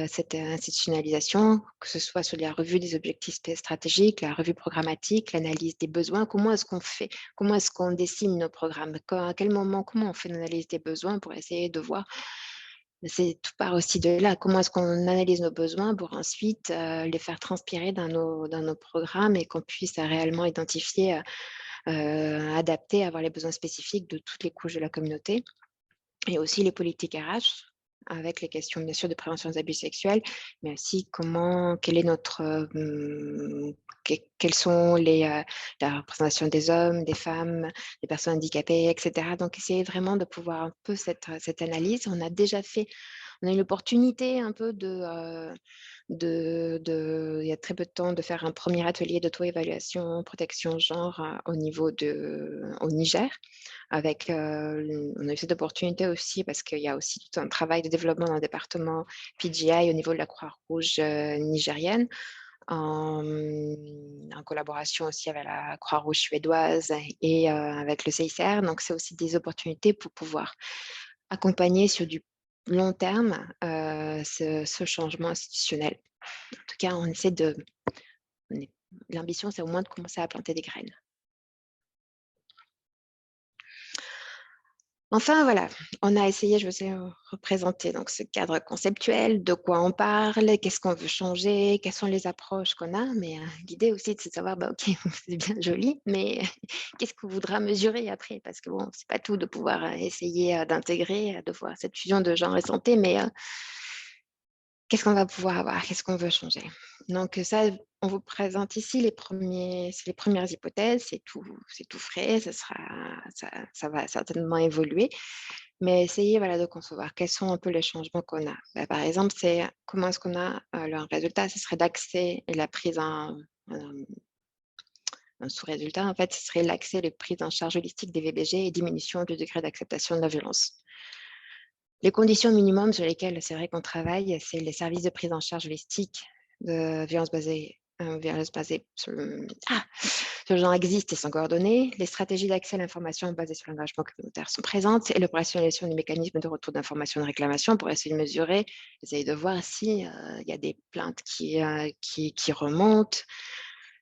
cette institutionnalisation, que ce soit sur la revue des objectifs stratégiques, la revue programmatique, l'analyse des besoins. Comment est-ce qu'on fait? Comment est-ce qu'on dessine nos programmes? À quel moment, comment on fait l'analyse des besoins pour essayer de voir? C'est tout part aussi de là. Comment est-ce qu'on analyse nos besoins pour ensuite les faire transpirer dans nos programmes et qu'on puisse réellement identifier, adapter, avoir les besoins spécifiques de toutes les couches de la communauté. Et aussi les politiques RH, avec les questions bien sûr de prévention des abus sexuels, mais aussi quelle est quelles sont la représentation des hommes, des femmes, des personnes handicapées, etc. Donc essayer vraiment de pouvoir un peu cette analyse. On a eu l'opportunité un peu il y a très peu de temps, de faire un premier atelier d'auto-évaluation, protection genre au Niger. On a eu cette opportunité aussi parce qu'il y a aussi tout un travail de développement dans le département PGI au niveau de la Croix-Rouge nigérienne en collaboration aussi avec la Croix-Rouge suédoise et avec le CICR. Donc, c'est aussi des opportunités pour pouvoir accompagner sur du long terme ce changement institutionnel. En tout cas, l'ambition, c'est au moins de commencer à planter des graines. Enfin, voilà, on a essayé, je vous ai représenté donc, ce cadre conceptuel, de quoi on parle, qu'est-ce qu'on veut changer, quelles sont les approches qu'on a, mais l'idée aussi, c'est de savoir, OK, c'est bien joli, mais qu'est-ce qu'on voudra mesurer après? Parce que bon, c'est pas tout de pouvoir essayer d'intégrer, de voir cette fusion de genre et santé, mais qu'est-ce qu'on va pouvoir avoir? Qu'est-ce qu'on veut changer? Donc ça, on vous présente ici les premières hypothèses, c'est tout frais, ça va certainement évoluer, mais essayez de concevoir quels sont un peu les changements qu'on a. Par exemple, c'est comment est-ce qu'on a le résultat, ce serait l'accès et la prise en un sous-résultat, en fait, ce serait l'accès et la prise en charge holistique des VBG et diminution du degré d'acceptation de la violence. Les conditions minimum sur lesquelles c'est vrai qu'on travaille, c'est les services de prise en charge holistique de violences basées sur le genre existent et sont coordonnées. Les stratégies d'accès à l'information basées sur l'engagement communautaire sont présentes et l'opérationnalisation du mécanisme de retour d'information de réclamation pour essayer de mesurer, essayer de voir s'il y a des plaintes qui remontent,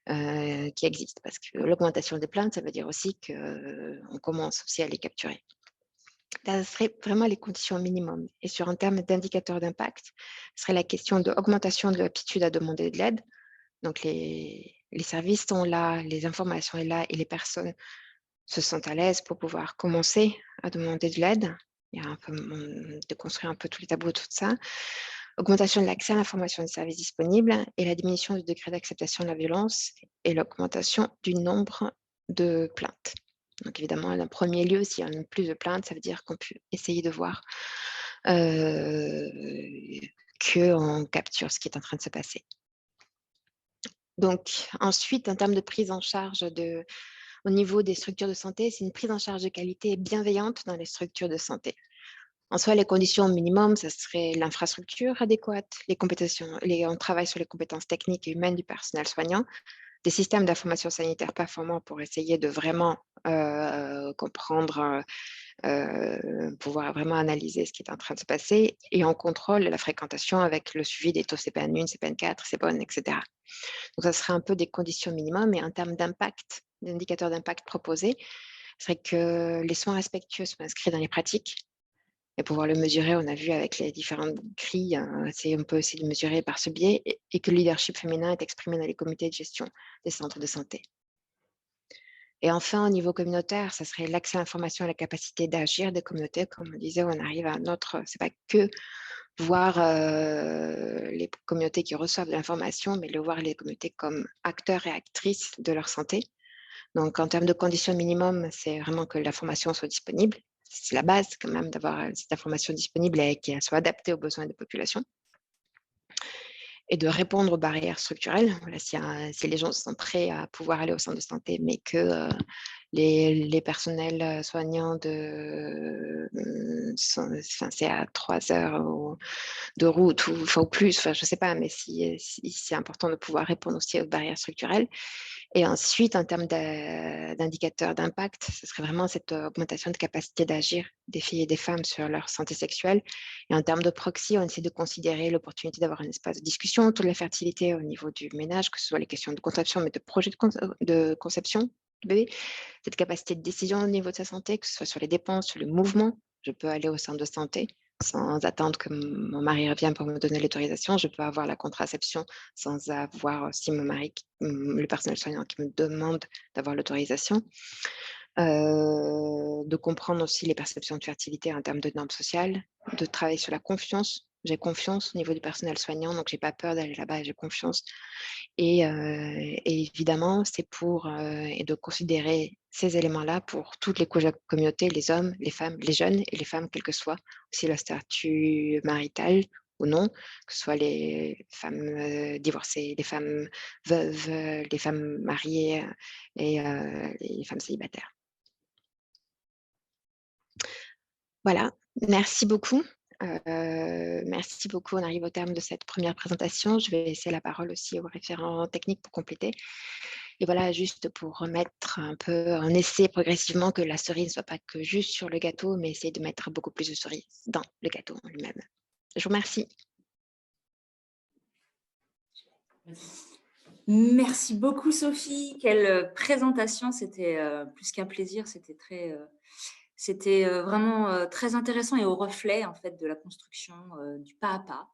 qui existent. Parce que l'augmentation des plaintes, ça veut dire aussi qu'on commence aussi à les capturer. Ça serait vraiment les conditions minimum. Et sur un terme d'indicateur d'impact, ce serait la question de l'augmentation de l'aptitude à demander de l'aide. Donc, les services sont là, les informations sont là et les personnes se sentent à l'aise pour pouvoir commencer à demander de l'aide. Il y a un peu de construire un peu tous les tableaux, tout ça. Augmentation de l'accès à l'information des services disponibles et la diminution du degré d'acceptation de la violence et l'augmentation du nombre de plaintes. Donc évidemment, en premier lieu, s'il y a plus de plaintes, ça veut dire qu'on peut essayer de voir qu'on capture ce qui est en train de se passer. Donc ensuite, en termes de prise en charge au niveau des structures de santé, c'est une prise en charge de qualité bienveillante dans les structures de santé. En soi, les conditions minimum, ça serait l'infrastructure adéquate, on travaille sur les compétences techniques et humaines du personnel soignant, des systèmes d'information sanitaire performants pour essayer de vraiment comprendre, pouvoir vraiment analyser ce qui est en train de se passer, et on contrôle la fréquentation avec le suivi des taux CPN1, CPN4, CPON, etc. Donc, ça serait un peu des conditions minimum, et en termes d'impact, d'indicateurs d'impact proposés, ce serait que les soins respectueux soient inscrits dans les pratiques. Et pouvoir le mesurer, on a vu avec les différentes grilles, on peut essayer de mesurer par ce biais, et que le leadership féminin est exprimé dans les comités de gestion des centres de santé. Et enfin, au niveau communautaire, ça serait l'accès à l'information et la capacité d'agir des communautés. Comme on disait, on arrive à c'est pas que voir les communautés qui reçoivent de l'information, mais voir les communautés comme acteurs et actrices de leur santé. Donc, en termes de conditions minimum, c'est vraiment que l'information soit disponible. C'est la base quand même d'avoir cette information disponible et qu'elle soit adaptée aux besoins des populations. Et de répondre aux barrières structurelles. Voilà, si les gens sont prêts à pouvoir aller au centre de santé, mais que les personnels soignants c'est à 3 heures de route ou plus, je ne sais pas, mais si c'est important de pouvoir répondre aussi aux barrières structurelles. Et ensuite, en termes d'indicateurs d'impact, ce serait vraiment cette augmentation de capacité d'agir des filles et des femmes sur leur santé sexuelle. Et en termes de proxy, on essaie de considérer l'opportunité d'avoir un espace de discussion autour de la fertilité au niveau du ménage, que ce soit les questions de contraception, mais de projet de conception du bébé, cette capacité de décision au niveau de sa santé, que ce soit sur les dépenses, sur le mouvement. Je peux aller au centre de santé sans attendre que mon mari revienne pour me donner l'autorisation. Je peux avoir la contraception sans avoir aussi mon mari, le personnel soignant qui me demande d'avoir l'autorisation. De comprendre aussi les perceptions de fertilité en termes de normes sociales, de travailler sur la confiance. J'ai confiance au niveau du personnel soignant, donc je n'ai pas peur d'aller là-bas et j'ai confiance. Et évidemment, c'est et de considérer ces éléments-là pour toutes les couches de la communauté, les hommes, les femmes, les jeunes et les femmes, quel que soit aussi leur statut marital ou non, que ce soit les femmes divorcées, les femmes veuves, les femmes mariées et les femmes célibataires. Voilà, merci beaucoup. Merci beaucoup. On arrive au terme de cette première présentation. Je vais laisser la parole aussi au référent technique pour compléter. Et voilà, juste pour remettre un peu en essai progressivement que la cerise ne soit pas que juste sur le gâteau, mais essayer de mettre beaucoup plus de cerises dans le gâteau en lui-même. Je vous remercie. Merci beaucoup, Sophie. Quelle présentation. C'était plus qu'un plaisir. C'était vraiment très intéressant et au reflet en fait, de la construction du pas à pas,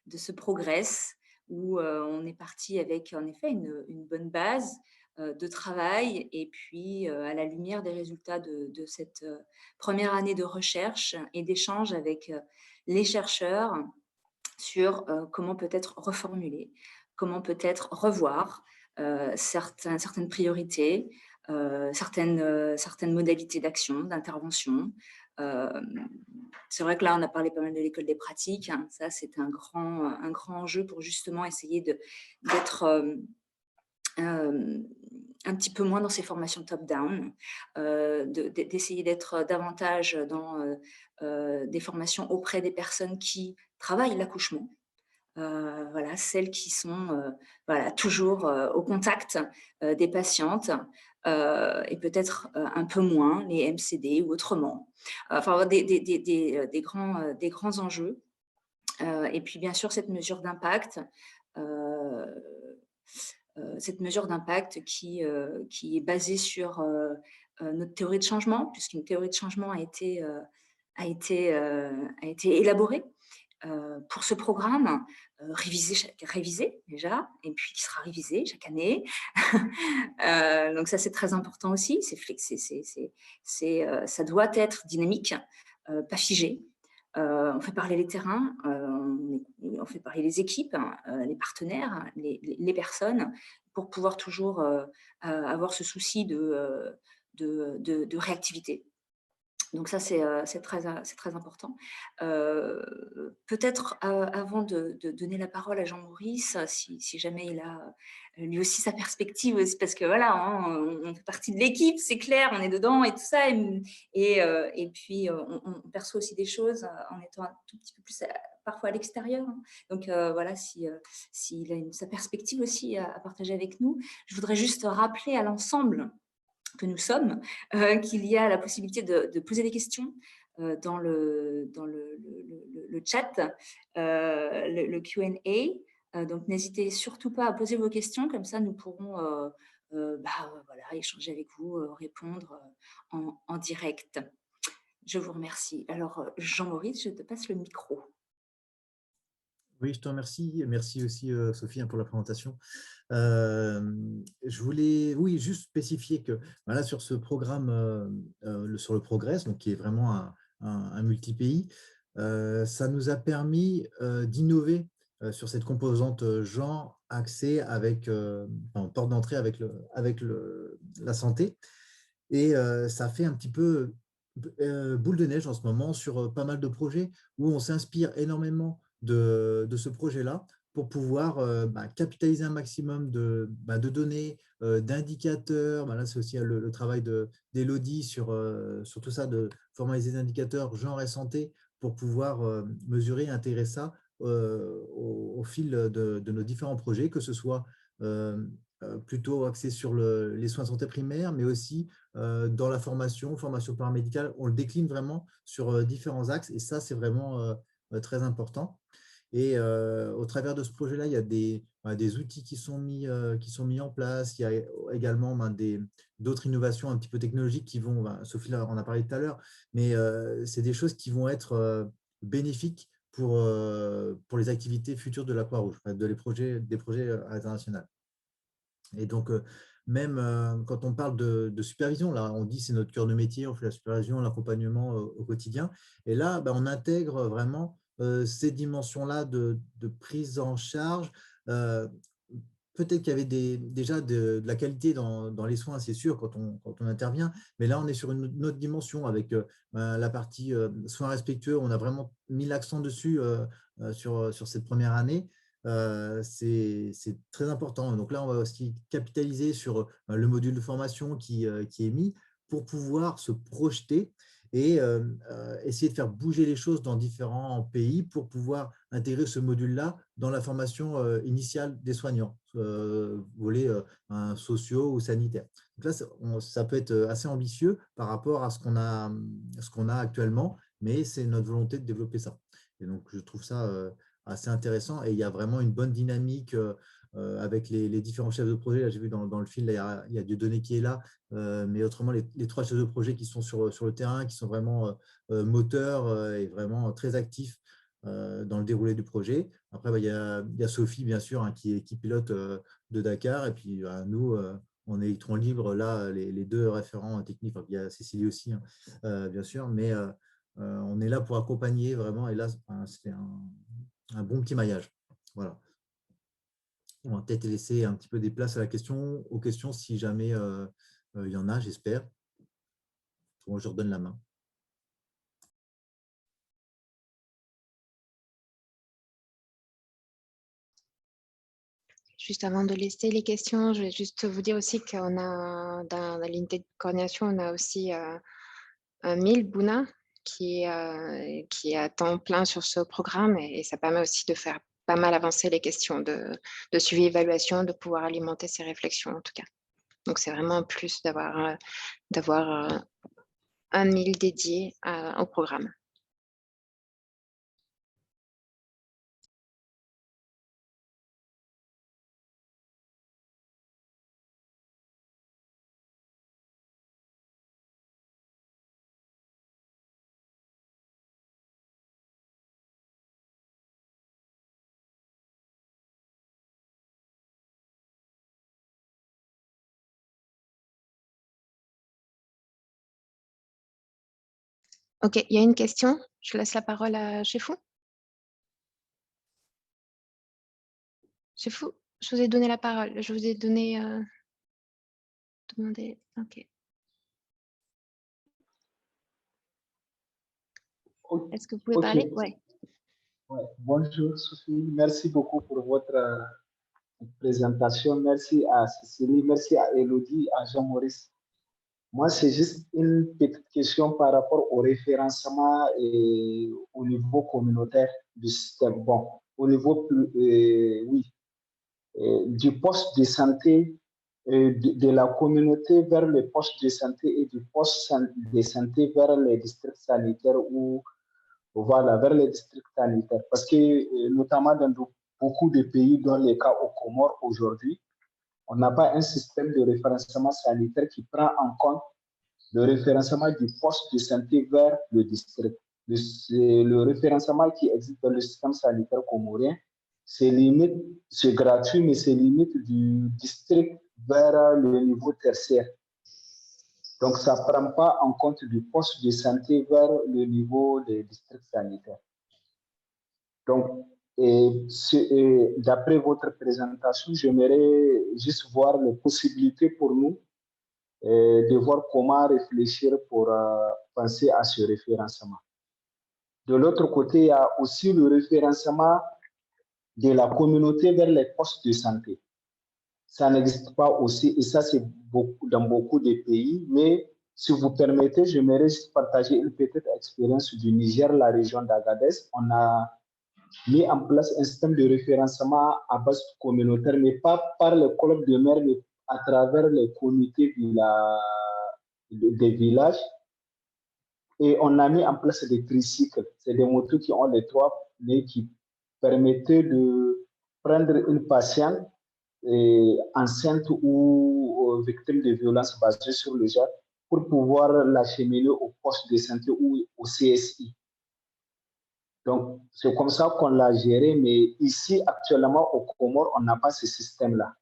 de ce progress où on est parti avec en effet une bonne base de travail et puis à la lumière des résultats de cette première année de recherche et d'échange avec les chercheurs sur comment peut-être reformuler, comment peut-être revoir certaines priorités, certaines modalités d'action, d'intervention. C'est vrai que là, on a parlé pas mal de l'école des pratiques. Hein. Ça, c'est un grand enjeu pour justement essayer d'être un petit peu moins dans ces formations top-down, d'essayer d'être davantage dans des formations auprès des personnes qui travaillent l'accouchement. Voilà, celles qui sont voilà, toujours au contact des patientes et peut-être un peu moins les MCD ou autrement. Enfin, des grands enjeux. Et puis, bien sûr, cette mesure d'impact qui est basée sur notre théorie de changement, puisqu'une théorie de changement a été élaborée pour ce programme, révisé déjà, et puis qui sera révisé chaque année. Donc ça, c'est très important aussi. Ça doit être dynamique, pas figé. On fait parler les terrains, on fait parler les équipes, les partenaires, les personnes, pour pouvoir toujours avoir ce souci de réactivité. Donc ça, c'est très important. Peut-être avant de donner la parole à Jean-Maurice, si jamais il a lui aussi sa perspective, parce que voilà, hein, on fait partie de l'équipe, c'est clair, on est dedans et tout ça, et puis on perçoit aussi des choses en étant un tout petit peu plus parfois à l'extérieur. Hein. Donc voilà, s'il a sa perspective aussi à partager avec nous, je voudrais juste rappeler à l'ensemble que nous sommes, qu'il y a la possibilité de poser des questions dans le chat, le Q&A. Donc, n'hésitez surtout pas à poser vos questions, comme ça nous pourrons voilà, échanger avec vous, répondre en direct. Je vous remercie. Alors, Jean-Maurice, je te passe le micro. Oui, je te remercie. Merci aussi, Sophie, hein, pour la présentation. Je voulais, oui, juste spécifier que voilà, sur ce programme, sur le Progress, donc, qui est vraiment un multi-pays, ça nous a permis d'innover sur cette composante genre accès avec porte d'entrée avec la santé. Et ça fait un petit peu boule de neige en ce moment sur pas mal de projets où on s'inspire énormément de ce projet-là pour pouvoir capitaliser un maximum de données, d'indicateurs. Là, c'est aussi le travail d'Élodie sur tout ça, de formaliser des indicateurs genre et santé pour pouvoir mesurer et intégrer ça au fil de nos différents projets, que ce soit plutôt axé sur les soins de santé primaires, mais aussi dans la formation paramédicale. On le décline vraiment sur différents axes et ça, c'est vraiment très important. Et au travers de ce projet-là, il y a des outils qui sont mis en place. Il y a également d'autres innovations un petit peu technologiques qui vont, Sophie en a parlé tout à l'heure, mais c'est des choses qui vont être bénéfiques pour les activités futures de la Croix-Rouge, des projets internationaux. Et donc, même quand on parle de supervision, là, on dit c'est notre cœur de métier, on fait la supervision, l'accompagnement au quotidien. Et là, on intègre vraiment ces dimensions-là de prise en charge. Peut-être qu'il y avait déjà de la qualité dans les soins, c'est sûr, quand on intervient, mais là, on est sur une autre dimension avec la partie soins respectueux. On a vraiment mis l'accent dessus sur cette première année. C'est très important. Donc là, on va aussi capitaliser sur le module de formation qui est mis pour pouvoir se projeter et essayer de faire bouger les choses dans différents pays pour pouvoir intégrer ce module-là dans la formation initiale des soignants, volets sociaux ou sanitaires. Donc là, ça peut être assez ambitieux par rapport à ce qu'on a actuellement, mais c'est notre volonté de développer ça. Et donc, je trouve ça assez intéressant et il y a vraiment une bonne dynamique avec les différents chefs de projet. Là, j'ai vu dans le film, là, il y a Dieudonné qui est là, mais autrement, les 3 chefs de projet qui sont sur le terrain, qui sont vraiment moteurs et vraiment très actifs dans le déroulé du projet. Après, il y a Sophie, bien sûr, hein, qui pilote de Dakar. Et puis, nous, on est électron libre, là, les 2 référents techniques. Enfin, il y a Cécilie aussi, hein, bien sûr, mais on est là pour accompagner vraiment. Et là, c'est un bon petit maillage. Voilà. On va peut-être laisser un petit peu des places aux questions si jamais il y en a, j'espère. Bon, je redonne la main. Juste avant de laisser les questions, je vais juste vous dire aussi qu'on a, dans l'unité de coordination, on a aussi Mille Bouna qui est à temps plein sur ce programme et ça permet aussi de faire pas mal avancer les questions de suivi évaluation, de pouvoir alimenter ces réflexions en tout cas. Donc, c'est vraiment un plus d'avoir un Mille dédié au programme. Ok, il y a une question. Je laisse la parole à Chefou. Chefou, je vous ai donné la parole. Je vous ai demandé. Ok. Est-ce que vous pouvez parler? Oui. Ouais. Bonjour Sophie, merci beaucoup pour votre présentation. Merci à Cécilie, merci à Elodie, à Jean-Maurice. Moi, c'est juste une petite question par rapport au référencement et au niveau communautaire du système. Bon, au niveau du poste de santé, de la communauté vers le poste de santé et du poste de santé vers les districts sanitaires ou voilà, vers les districts sanitaires. Parce que, notamment dans beaucoup de pays, dans les cas aux Comores aujourd'hui, on n'a pas un système de référencement sanitaire qui prend en compte le référencement du poste de santé vers le district. Le référencement qui existe dans le système sanitaire comorien, c'est gratuit, mais c'est limite du district vers le niveau tertiaire. Donc, ça ne prend pas en compte du poste de santé vers le niveau des districts sanitaires. Donc, d'après votre présentation, j'aimerais juste voir les possibilités pour nous de voir comment réfléchir pour penser à ce référencement. De l'autre côté, il y a aussi le référencement de la communauté vers les postes de santé. Ça n'existe pas aussi, et ça, c'est dans beaucoup de pays, mais si vous permettez, j'aimerais partager une petite expérience du Niger, la région d'Agadez. On a mis en place un système de référencement à base communautaire, mais pas par les colloques de maires, mais à travers les comités des villages. Et on a mis en place des tricycles. C'est des motos qui ont les 3 mais qui permettaient de prendre une patiente enceinte ou victime de violences basées sur le genre pour pouvoir l'acheminer au poste de santé ou au CSI. Donc, c'est comme ça qu'on l'a géré, mais ici, actuellement, au Comores, on n'a pas ce système-là.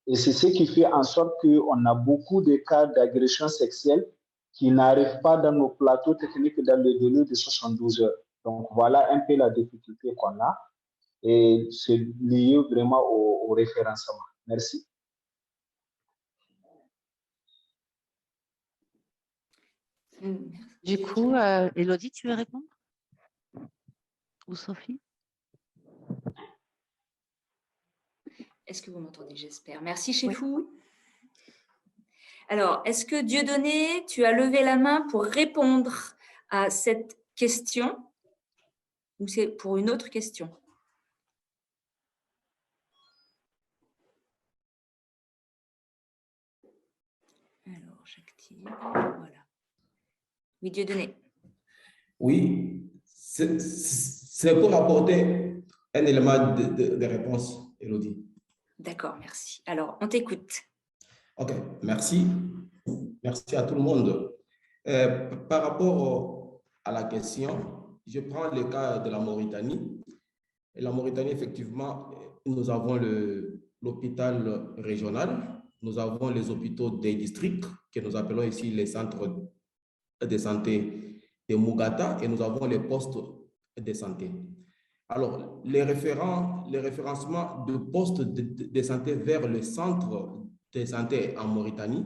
Et c'est ce qui fait en sorte qu'on a beaucoup de cas d'agression sexuelle qui n'arrivent pas dans nos plateaux techniques dans le délai de 72 heures. Donc, voilà un peu la difficulté qu'on a. Et c'est lié vraiment au référencement. Merci. Du coup, Élodie, tu veux répondre? Ou Sophie? Est-ce que vous m'entendez? J'espère. Merci, Chefou. Oui. Alors, est-ce que Dieudonné, tu as levé la main pour répondre à cette question ou c'est pour une autre question? Alors, j'active. Voilà. Oui, Dieudonné. Oui, c'est pour apporter un élément de réponse, Élodie. D'accord, merci. Alors, on t'écoute. OK, merci. Merci à tout le monde. Par rapport à la question, je prends le cas de la Mauritanie. Et la Mauritanie, effectivement, nous avons l'hôpital régional, nous avons les hôpitaux des districts, que nous appelons ici les centres de santé de Mugata, et nous avons les postes de santé. Alors, les référencements de postes de santé vers le centre de santé en Mauritanie,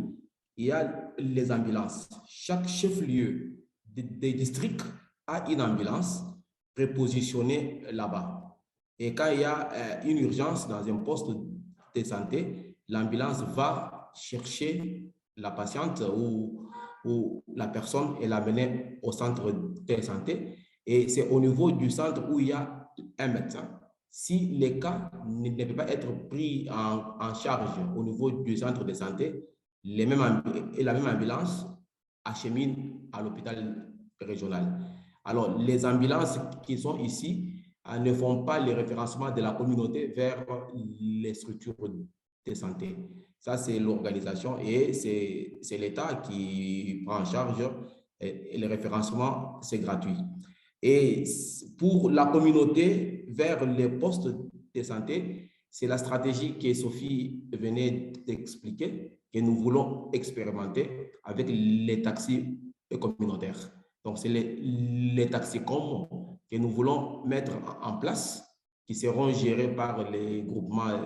il y a les ambulances. Chaque chef-lieu des districts a une ambulance prépositionnée là-bas. Et quand il y a une urgence dans un poste de santé, l'ambulance va chercher la patiente ou la personne et l'amener au centre de santé. Et c'est au niveau du centre où il y a un médecin. Si les cas ne peuvent pas être pris en charge au niveau du centre de santé, la même ambulance achemine à l'hôpital régional. Alors, les ambulances qui sont ici ne font pas les référencements de la communauté vers les structures de santé. Ça, c'est l'organisation et c'est l'État qui prend en charge et le référencement, c'est gratuit. Et pour la communauté, vers les postes de santé, c'est la stratégie que Sophie venait d'expliquer, que nous voulons expérimenter avec les taxis communautaires. Donc, c'est les taxicom que nous voulons mettre en place, qui seront gérés par les groupements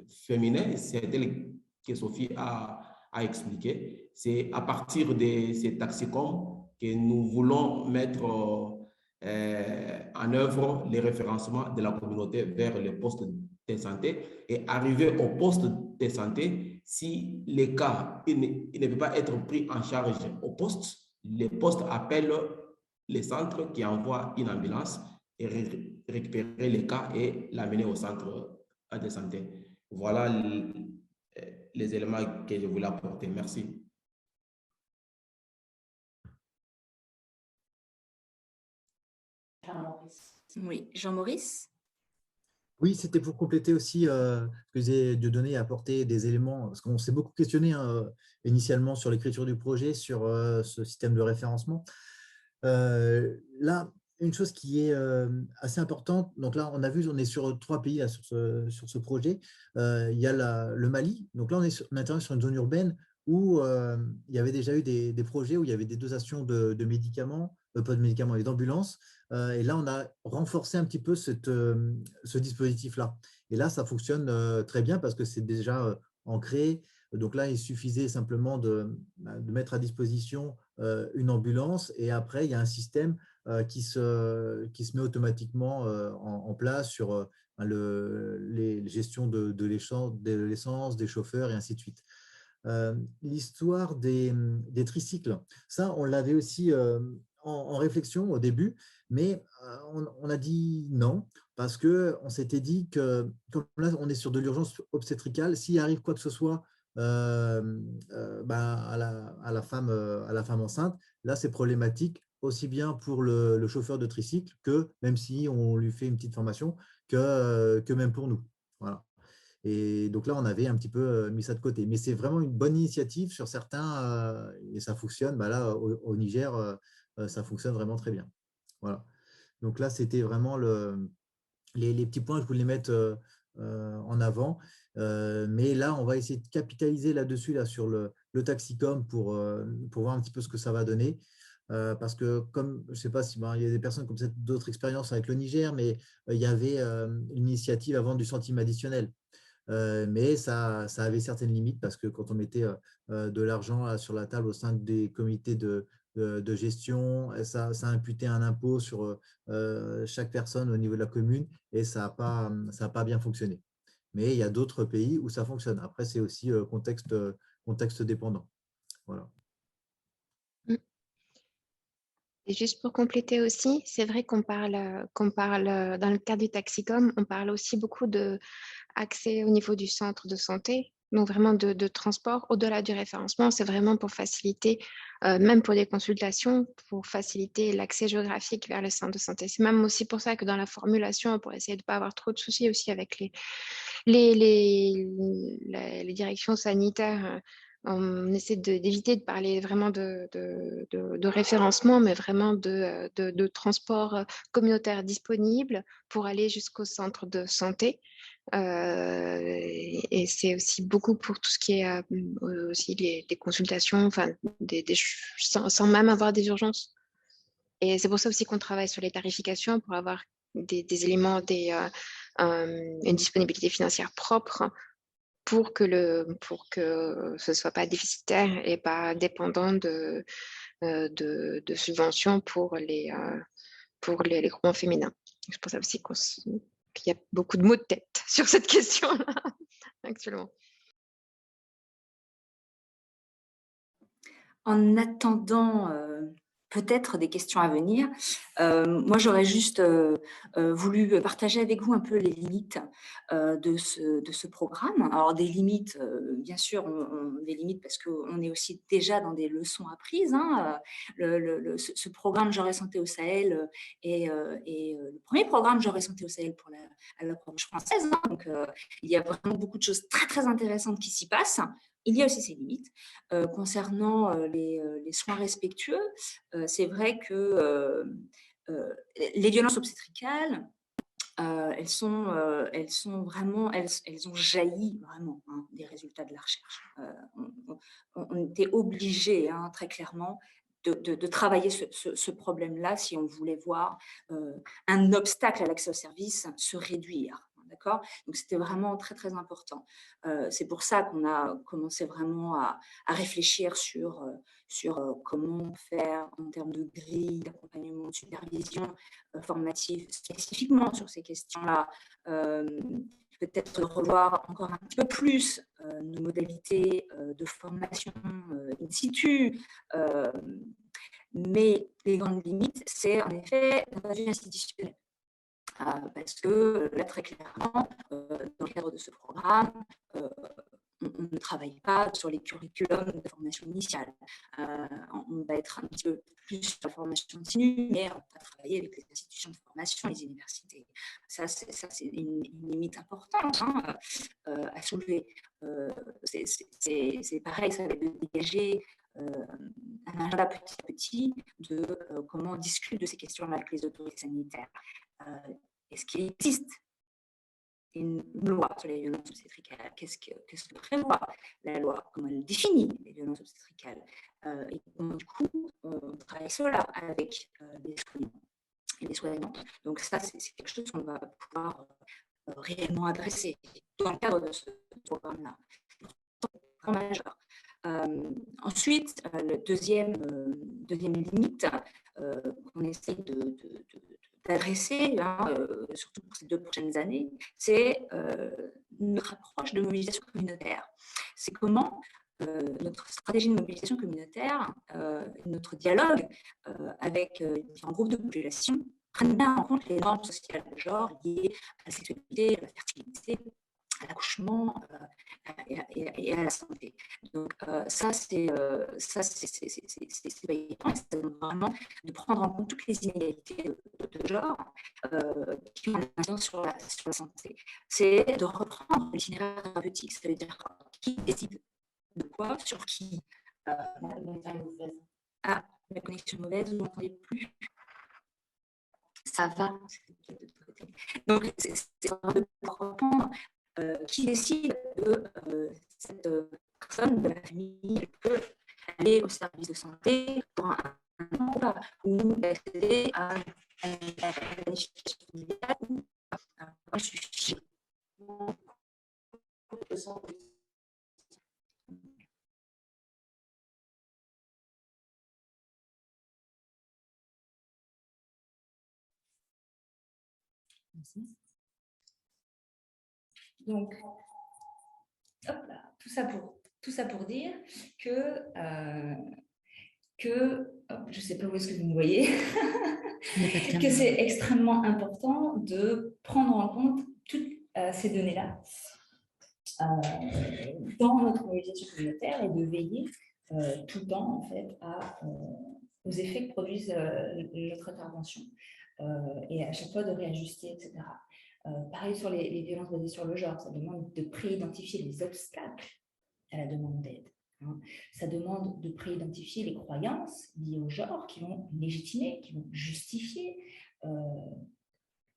féminins. C'est elle que Sophie a expliqué. C'est à partir de ces taxicom que nous voulons mettre en œuvre les référencements de la communauté vers les postes de santé et arriver au poste de santé. Si les cas ne peuvent pas être pris en charge au poste, les postes appellent les centres qui envoient une ambulance et récupérer les cas et l'amener au centre de santé. Voilà les éléments que je voulais apporter. Merci. Oui, Jean-Maurice? Oui, c'était pour compléter aussi ce que j'ai Dieudonné a apporté des éléments, parce qu'on s'est beaucoup questionné initialement sur l'écriture du projet, sur ce système de référencement. Là, une chose qui est assez importante, donc là, on a vu, on est sur 3 pays là, sur ce projet. Il y a le Mali, donc là, on intervient sur une zone urbaine où il y avait déjà eu des projets où il y avait des dosations de médicaments, pas de médicaments, mais d'ambulances. Et là, on a renforcé un petit peu ce dispositif-là. Et là, ça fonctionne très bien parce que c'est déjà ancré. Donc là, il suffisait simplement de mettre à disposition une ambulance et après, il y a un système qui se met automatiquement en place sur les gestions de l'essence, des chauffeurs et ainsi de suite. L'histoire des tricycles, ça, on l'avait aussi en réflexion au début, mais on a dit non, parce qu'on s'était dit que, comme là, on est sur de l'urgence obstétricale, s'il arrive quoi que ce soit à la femme enceinte, là, c'est problématique, aussi bien pour le chauffeur de tricycle que, même si on lui fait une petite formation, que même pour nous. Voilà. Et donc là, on avait un petit peu mis ça de côté. Mais c'est vraiment une bonne initiative sur certains et ça fonctionne. Là, au Niger, ça fonctionne vraiment très bien. Voilà. Donc là, c'était vraiment les petits points, je voulais les mettre en avant. Mais là, on va essayer de capitaliser là-dessus, là, sur le Taxicom pour voir un petit peu ce que ça va donner. Parce que, comme je ne sais pas si il y a des personnes qui ont peut-être d'autres expériences avec le Niger, mais il y avait une initiative à vendre du centime additionnel. Mais ça avait certaines limites parce que quand on mettait de l'argent sur la table au sein des comités de gestion, ça imputait un impôt sur chaque personne au niveau de la commune et ça n'a pas bien fonctionné. Mais il y a d'autres pays où ça fonctionne. Après, c'est aussi contexte dépendant. Voilà. Et juste pour compléter aussi, c'est vrai qu'on parle dans le cadre du Taxicom, on parle aussi beaucoup d'accès au niveau du centre de santé, donc vraiment de transport au-delà du référencement. C'est vraiment pour faciliter, même pour des consultations, pour faciliter l'accès géographique vers le centre de santé. C'est même aussi pour ça que dans la formulation, pour essayer de ne pas avoir trop de soucis aussi avec les directions sanitaires, on essaie d'éviter de parler vraiment de référencement, mais vraiment de transport communautaire disponible pour aller jusqu'au centre de santé. Et c'est aussi beaucoup pour tout ce qui est aussi les consultations, enfin, sans même avoir des urgences. Et c'est pour ça aussi qu'on travaille sur les tarifications pour avoir des éléments, une disponibilité financière propre pour que ce ne soit pas déficitaire et pas dépendant de subventions pour les groupements féminins. C'est pour ça aussi qu'il y a beaucoup de mots de tête sur cette question-là actuellement. En attendant peut-être des questions à venir, moi j'aurais juste voulu partager avec vous un peu les limites de ce programme. Alors des limites, bien sûr, des limites parce qu'on est aussi déjà dans des leçons apprises. Hein. Ce programme Genre et Santé au Sahel est le premier programme Genre et Santé au Sahel pour l'approche française. Hein. Donc il y a vraiment beaucoup de choses très très intéressantes qui s'y passent. Il y a aussi ses limites. Concernant les soins respectueux, c'est vrai que les violences obstétricales, elles ont jailli vraiment hein, des résultats de la recherche. On était obligé, hein, très clairement, de travailler ce problème-là si on voulait voir un obstacle à l'accès au service se réduire. D'accord ? Donc, c'était vraiment très, très important. C'est pour ça qu'on a commencé vraiment à réfléchir sur comment faire en termes de grille, d'accompagnement, de supervision formative spécifiquement sur ces questions-là. Peut-être revoir encore un petit peu plus nos modalités de formation in situ. Mais les grandes limites, c'est en effet d'un point de vue institutionnel. Parce que là, très clairement, dans le cadre de ce programme, on ne travaille pas sur les curriculums de formation initiale. On va être un petit peu plus sur la formation continue, mais on va travailler avec les institutions de formation, les universités. Ça, c'est une limite importante hein, à soulever. C'est pareil, ça va dégager un agenda petit à petit de comment on discute de ces questions-là avec les autorités sanitaires. Est-ce qu'il existe une loi sur les violences obstétricales? Qu'est-ce que prévoit la loi? Comment elle définit les violences obstétricales? Et comment, du coup, on travaille cela avec les soignants et les soignantes. Donc ça, c'est quelque chose qu'on va pouvoir réellement adresser dans le cadre de ce programme-là. C'est majeur. Ensuite, la deuxième limite qu'on essaie d'adresser, hein, surtout pour ces 2 prochaines années, c'est notre approche de mobilisation communautaire. C'est comment notre stratégie de mobilisation communautaire, notre dialogue avec différents groupes de population prennent bien en compte les normes sociales de genre liées à la sexualité, à la fertilité, à l'accouchement et à la santé. Donc ça, c'est vraiment de prendre en compte toutes les inégalités de genre qui ont une influence sur la santé. C'est de reprendre l'itinéraire thérapeutique, ça veut dire qui décide de quoi, sur qui. Ah, la connexion mauvaise, vous ne m'entendez plus. Ça va. Donc, c'est de reprendre qui décide de cette personne de la famille peut aller au service de santé pour un emploi ou d'accéder à la planification familiale ou à un sujet. Donc, hop là, tout ça pour dire que je ne sais pas où est-ce que vous me voyez, que c'est extrêmement important de prendre en compte toutes ces données-là dans notre mobilisation communautaire et de veiller tout le temps en fait, aux effets que produisent notre intervention et à chaque fois de réajuster, etc. Pareil sur les violences basées sur le genre, ça demande de pré-identifier les obstacles à la demande d'aide. Ça demande de pré-identifier les croyances liées au genre qui vont légitimer, qui vont justifier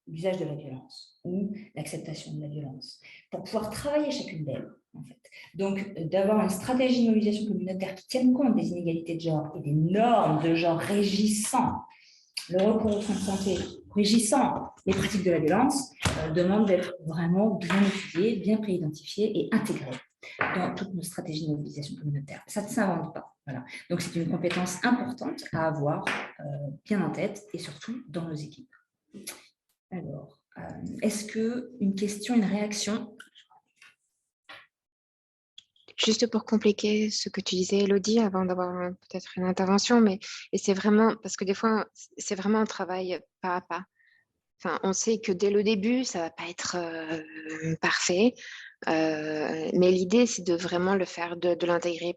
l'usage de la violence ou l'acceptation de la violence, pour pouvoir travailler chacune d'elles, en fait. Donc, d'avoir une stratégie de mobilisation communautaire qui tienne compte des inégalités de genre et des normes de genre régissant le recours aux soins de santé, régissant les pratiques de la violence, demande d'être vraiment bien étudiée, bien pré-identifiée et intégrée dans toutes nos stratégies de mobilisation communautaire. Ça ne s'invente pas. Voilà. Donc, c'est une compétence importante à avoir bien en tête et surtout dans nos équipes. Alors, est-ce qu'une question, une réaction? Juste pour compliquer ce que tu disais, Elodie, avant d'avoir peut-être une intervention, mais c'est vraiment, parce que des fois, c'est vraiment un travail pas à pas. Enfin, on sait que dès le début, ça ne va pas être parfait, mais l'idée, c'est de vraiment le faire, de l'intégrer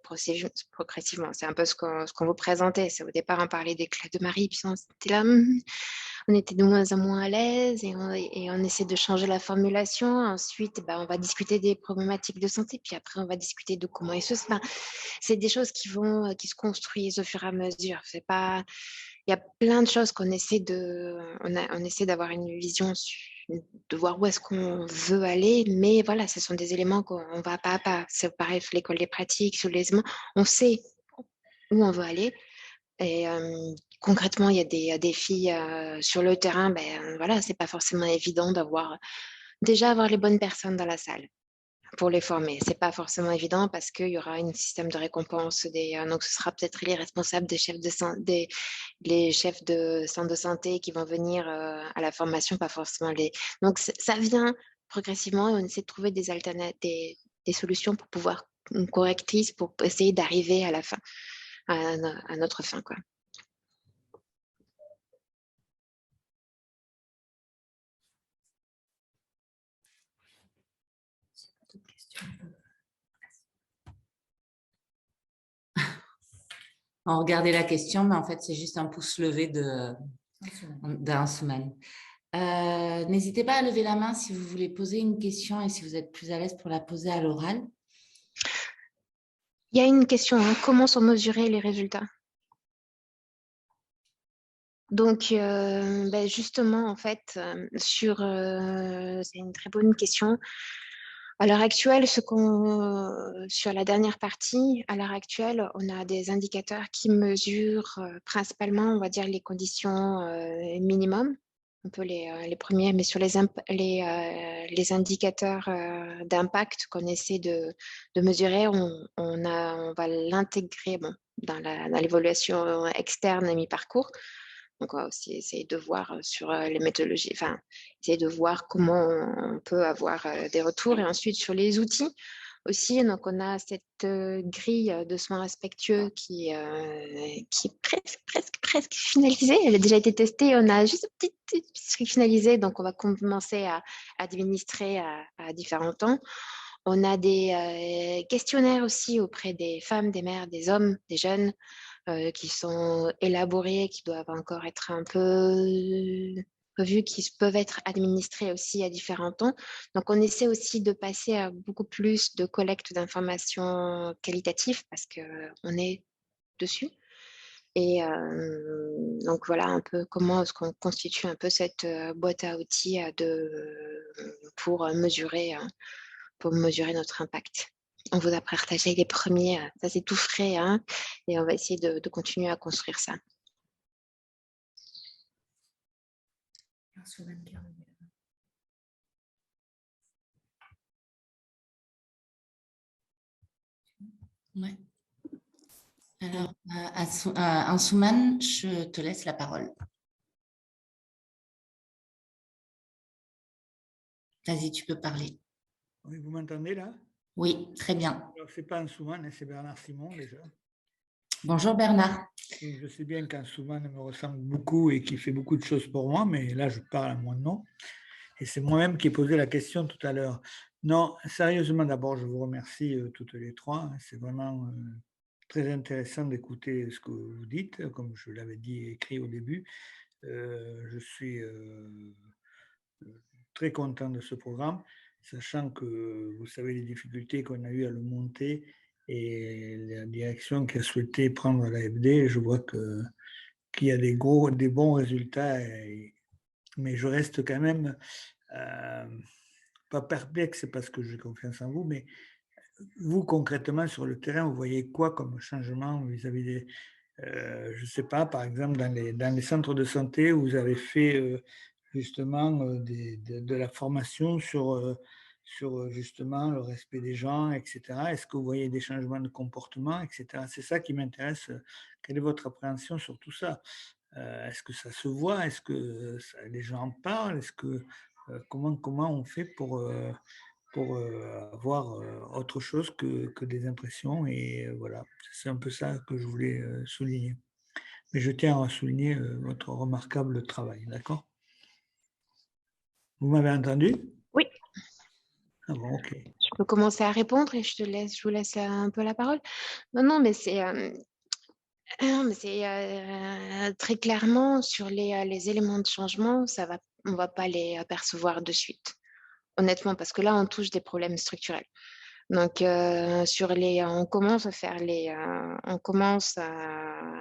progressivement. C'est un peu ce qu'on vous présentait. Au départ, on parlait des clés de Marie, puis on était là, on était de moins en moins à l'aise et on essaie de changer la formulation. Ensuite, on va discuter des problématiques de santé, puis après, on va discuter de comment c'est des choses qui se construisent au fur et à mesure. C'est pas... Il y a plein de choses qu'on essaie on essaie d'avoir une vision, de voir où est-ce qu'on veut aller, mais voilà, ce sont des éléments qu'on va pas à pas. C'est pareil sur l'école des pratiques, sur les éléments, on sait où on veut aller. Et concrètement, il y a des défis sur le terrain. Voilà, c'est pas forcément évident d'avoir les bonnes personnes dans la salle pour les former. C'est pas forcément évident parce qu'il y aura un système de récompense. Donc, ce sera peut-être les responsables des chefs les chefs de centre de santé qui vont venir à la formation, pas forcément les. Donc, ça vient progressivement et on essaie de trouver des alternatives, des solutions pour pouvoir correctrices pour essayer d'arriver à la fin, à notre fin, quoi. On regardait la question, mais en fait, c'est juste un pouce levé d'un Souman. N'hésitez pas à lever la main si vous voulez poser une question et si vous êtes plus à l'aise pour la poser à l'oral. Il y a une question, comment sont mesurés les résultats? Donc, justement, en fait, c'est une très bonne question. À l'heure actuelle, sur la dernière partie, à l'heure actuelle, on a des indicateurs qui mesurent principalement, on va dire, les conditions minimum, un peu les premiers, mais sur les indicateurs d'impact qu'on essaie de mesurer, on va l'intégrer dans l'évaluation externe à mi-parcours. Donc, on va aussi essayer de voir sur les méthodologies, enfin, essayer de voir comment on peut avoir des retours. Et ensuite, sur les outils aussi, donc on a cette grille de soins respectueux qui est presque finalisée. Elle a déjà été testée. On a juste une petite finalisée. Donc, on va commencer à administrer à différents temps. On a des questionnaires aussi auprès des femmes, des mères, des hommes, des jeunes, qui sont élaborés, qui doivent encore être un peu revus, qui peuvent être administrés aussi à différents temps. Donc, on essaie aussi de passer à beaucoup plus de collecte d'informations qualitatives parce qu'on est dessus. Et donc, voilà un peu comment est-ce qu'on constitue un peu cette boîte à outils pour mesurer notre impact. On vous a partagé les premiers, ça c'est tout frais, et on va essayer de continuer à construire ça. Ouais. Alors, Ansouman, je te laisse la parole. Vas-y, tu peux parler. Oui, vous m'entendez là? Oui, très bien. Alors, c'est pas Ansouman, c'est Bernard Simon déjà. Bonjour Bernard. Je sais bien qu'Ansoumana me ressemble beaucoup et qui fait beaucoup de choses pour moi, mais là, je parle à mon nom. Et c'est moi-même qui ai posé la question tout à l'heure. Non, sérieusement, d'abord, je vous remercie toutes les trois. C'est vraiment très intéressant d'écouter ce que vous dites, comme je l'avais dit et écrit au début. Je suis très content de ce programme, sachant que vous savez les difficultés qu'on a eues à le monter et la direction qui a souhaité prendre l'AFD. Je vois qu'il y a des bons résultats, mais je reste quand même pas perplexe parce que j'ai confiance en vous, mais vous, concrètement, sur le terrain, vous voyez quoi comme changement vis-à-vis des... je ne sais pas, par exemple, dans les centres de santé, vous avez fait justement de la formation sur justement le respect des gens, etc. Est-ce que vous voyez des changements de comportement, etc. C'est ça qui m'intéresse. Quelle est votre appréhension sur tout ça? Est-ce que ça se voit? Est-ce que les gens en parlent? Comment on fait pour avoir autre chose que des impressions? Et voilà, c'est un peu ça que je voulais souligner. Mais je tiens à souligner votre remarquable travail, d'accord? Vous m'avez entendu? Oui. Ah bon, ok. Je peux commencer à répondre et je vous laisse un peu la parole. Non, mais c'est très clairement sur les éléments de changement, on va pas les apercevoir de suite, honnêtement, parce que là, on touche des problèmes structurels. Donc, on commence à faire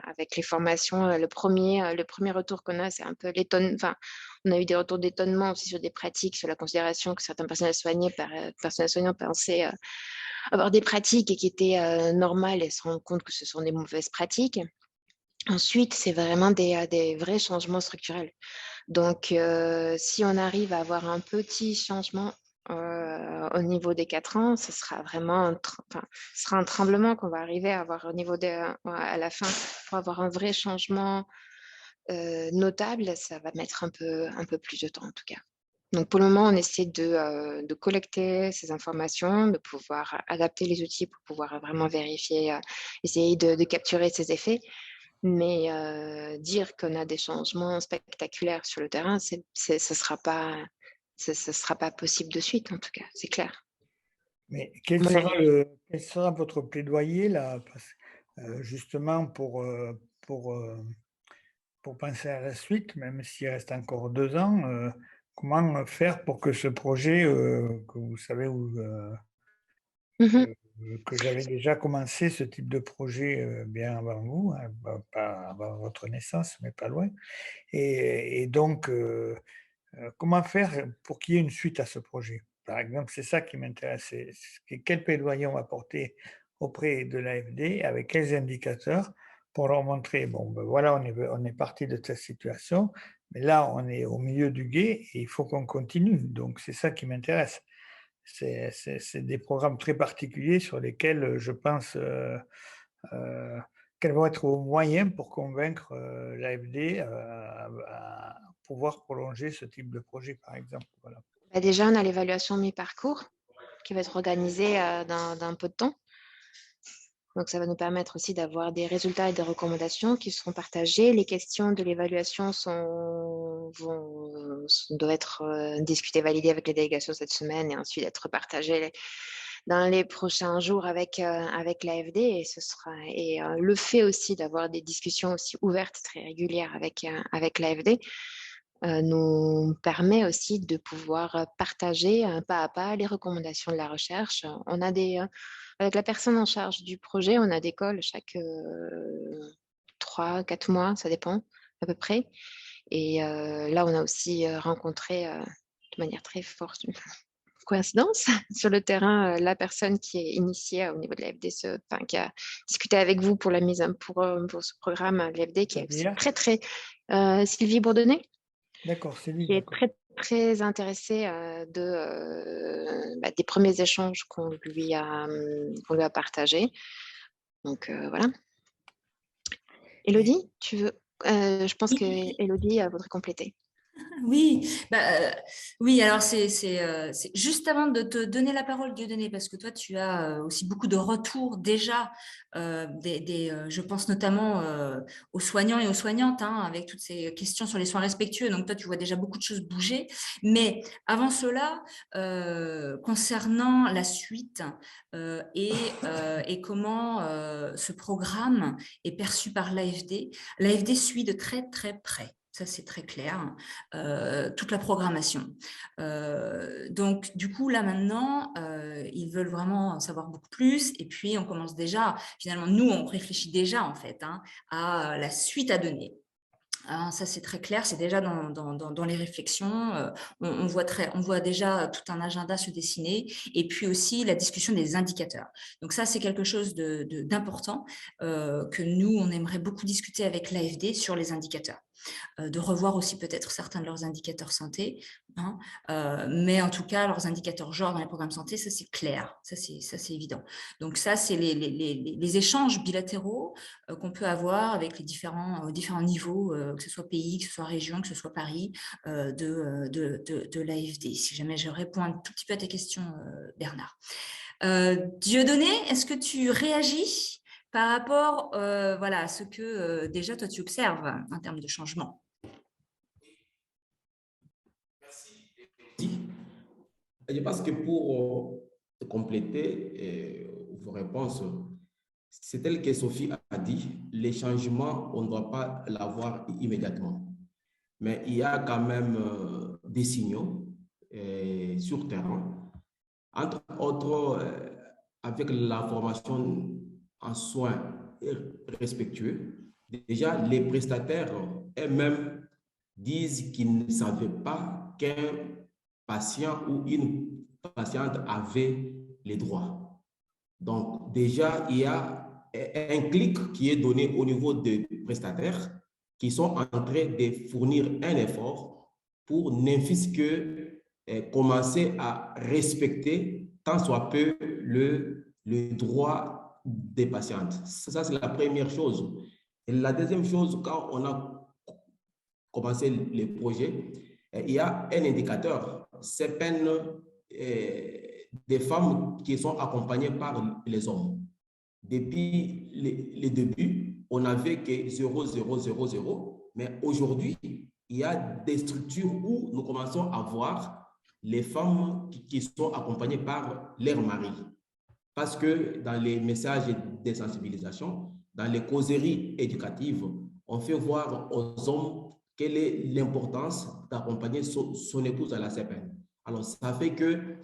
avec les formations. Le premier retour qu'on a, c'est un peu enfin, on a eu des retours d'étonnement aussi sur des pratiques, sur la considération que certains personnels soignants pensaient avoir des pratiques et qui étaient normales et se rendre compte que ce sont des mauvaises pratiques. Ensuite, c'est vraiment des vrais changements structurels. Donc, si on arrive à avoir un petit changement au niveau des 4 ans, ce sera vraiment ce sera un tremblement qu'on va arriver à avoir au niveau à la fin. Pour avoir un vrai changement notable, ça va mettre un peu plus de temps en tout cas. Donc, pour le moment, on essaie de collecter ces informations, de pouvoir adapter les outils pour pouvoir vraiment vérifier, essayer de capturer ces effets. Mais dire qu'on a des changements spectaculaires sur le terrain, ce ne sera pas possible de suite, en tout cas, c'est clair. Mais quel sera votre plaidoyer là, justement pour penser à la suite, même s'il reste encore 2 ans, comment faire pour que ce projet, que vous savez, que j'avais déjà commencé ce type de projet bien avant vous, hein, pas avant votre naissance, mais pas loin. Et donc, comment faire pour qu'il y ait une suite à ce projet? Par exemple, c'est ça qui m'intéresse. Quel plaidoyer on va porter auprès de l'AFD, avec quels indicateurs pour leur montrer, bon, ben voilà, on est parti de cette situation, mais là, on est au milieu du gué et il faut qu'on continue. Donc, c'est ça qui m'intéresse. C'est des programmes très particuliers sur lesquels je pense quels vont être vos moyens pour convaincre l'AFD à pouvoir prolonger ce type de projet, par exemple. Voilà. Déjà, on a l'évaluation mi-parcours qui va être organisée dans un peu de temps. Donc, ça va nous permettre aussi d'avoir des résultats et des recommandations qui seront partagées. Les questions de l'évaluation doivent être discutées, validées avec les délégations cette semaine et ensuite être partagées dans les prochains jours avec l'AFD. Et le fait aussi d'avoir des discussions aussi ouvertes, très régulières avec l'AFD, nous permet aussi de pouvoir partager pas à pas les recommandations de la recherche. Avec la personne en charge du projet, on a des calls chaque 3-4 mois, ça dépend à peu près. Et là, on a aussi rencontré de manière très forte, une coïncidence, sur le terrain, la personne qui est initiée au niveau de l'AFD, qui a discuté avec vous pour la mise pour ce programme, l'AFD, qui est aussi très, Sylvie Bourdonnais. D'accord, Sylvie. Qui est très, très intéressée des premiers échanges qu'on lui a partagés. Donc, voilà. Élodie, tu veux je pense que Élodie voudrait compléter. Oui, oui, alors c'est juste avant de te donner la parole, Dieudonné, parce que toi, tu as aussi beaucoup de retours déjà, je pense notamment aux soignants et aux soignantes, hein, avec toutes ces questions sur les soins respectueux. Donc, toi, tu vois déjà beaucoup de choses bouger. Mais avant cela, concernant la suite et comment ce programme est perçu par l'AFD, l'AFD suit de très, très près. Ça, c'est très clair. Toute la programmation. Donc, du coup, là, maintenant, ils veulent vraiment en savoir beaucoup plus. Et puis, on commence déjà, finalement, nous, on réfléchit déjà, en fait, hein, à la suite à donner. Hein, ça, c'est très clair, c'est déjà dans les réflexions. On voit déjà tout un agenda se dessiner et puis aussi la discussion des indicateurs. Donc ça, c'est quelque chose d'important que nous, on aimerait beaucoup discuter avec l'AFD sur les indicateurs. De revoir aussi peut-être certains de leurs indicateurs santé, hein, mais en tout cas, leurs indicateurs genre dans les programmes santé, ça c'est clair, ça c'est évident. Donc ça, c'est les échanges bilatéraux qu'on peut avoir avec les différents niveaux, que ce soit pays, que ce soit région, que ce soit Paris, de l'AFD. Si jamais je réponds un tout petit peu à tes questions, Bernard. Dieudonné, est-ce que tu réagis par rapport voilà, à ce que déjà toi tu observes en termes de changement? Merci. Je pense que pour compléter vos réponses, c'est tel que Sophie a dit, les changements, on ne doit pas l'avoir immédiatement. Mais il y a quand même des signaux sur terrain, entre autres avec la formation en soins respectueux. Déjà, les prestataires eux-mêmes disent qu'ils ne savaient pas qu'un patient ou une patiente avait les droits. Donc, déjà, il y a un clic qui est donné au niveau des prestataires qui sont en train de fournir un effort pour ne fût-ce que commencer à respecter tant soit peu le droit des patientes. Ça, c'est la première chose. Et la deuxième chose, quand on a commencé les projets, il y a un indicateur, c'est peine des femmes qui sont accompagnées par les hommes. Depuis les débuts, on n'avait que 0,000, mais aujourd'hui, il y a des structures où nous commençons à voir les femmes qui sont accompagnées par leur mari. Parce que dans les messages de sensibilisation, dans les causeries éducatives, on fait voir aux hommes quelle est l'importance d'accompagner son épouse à la CPN. Alors, ça fait que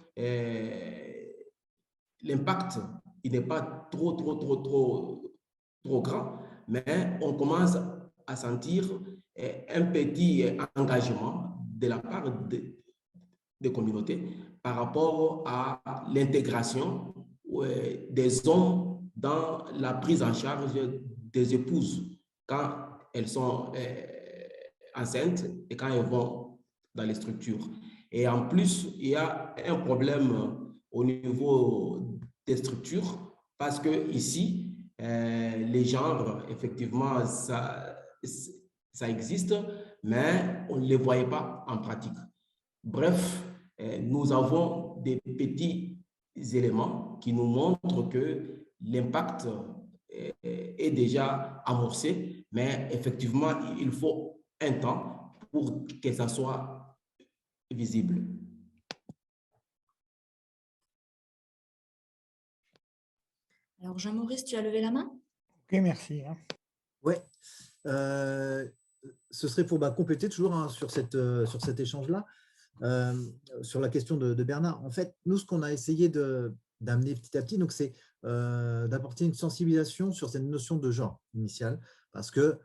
l'impact, il n'est pas trop grand, mais on commence à sentir un petit engagement de la part des communautés par rapport à l'intégration des hommes dans la prise en charge des épouses quand elles sont enceintes et quand elles vont dans les structures. Et en plus, il y a un problème au niveau des structures parce que ici, les genres, effectivement, ça existe, mais on ne les voyait pas en pratique. Bref, nous avons des petits éléments qui nous montrent que l'impact est déjà amorcé, mais effectivement, il faut un temps pour que ça soit visible. Alors, Jean-Maurice, tu as levé la main? Ok, merci. Oui, ce serait pour compléter toujours sur cet échange-là, sur la question de Bernard. En fait, nous, ce qu'on a essayé d'amener petit à petit, c'est d'apporter une sensibilisation sur cette notion de genre initiale, parce que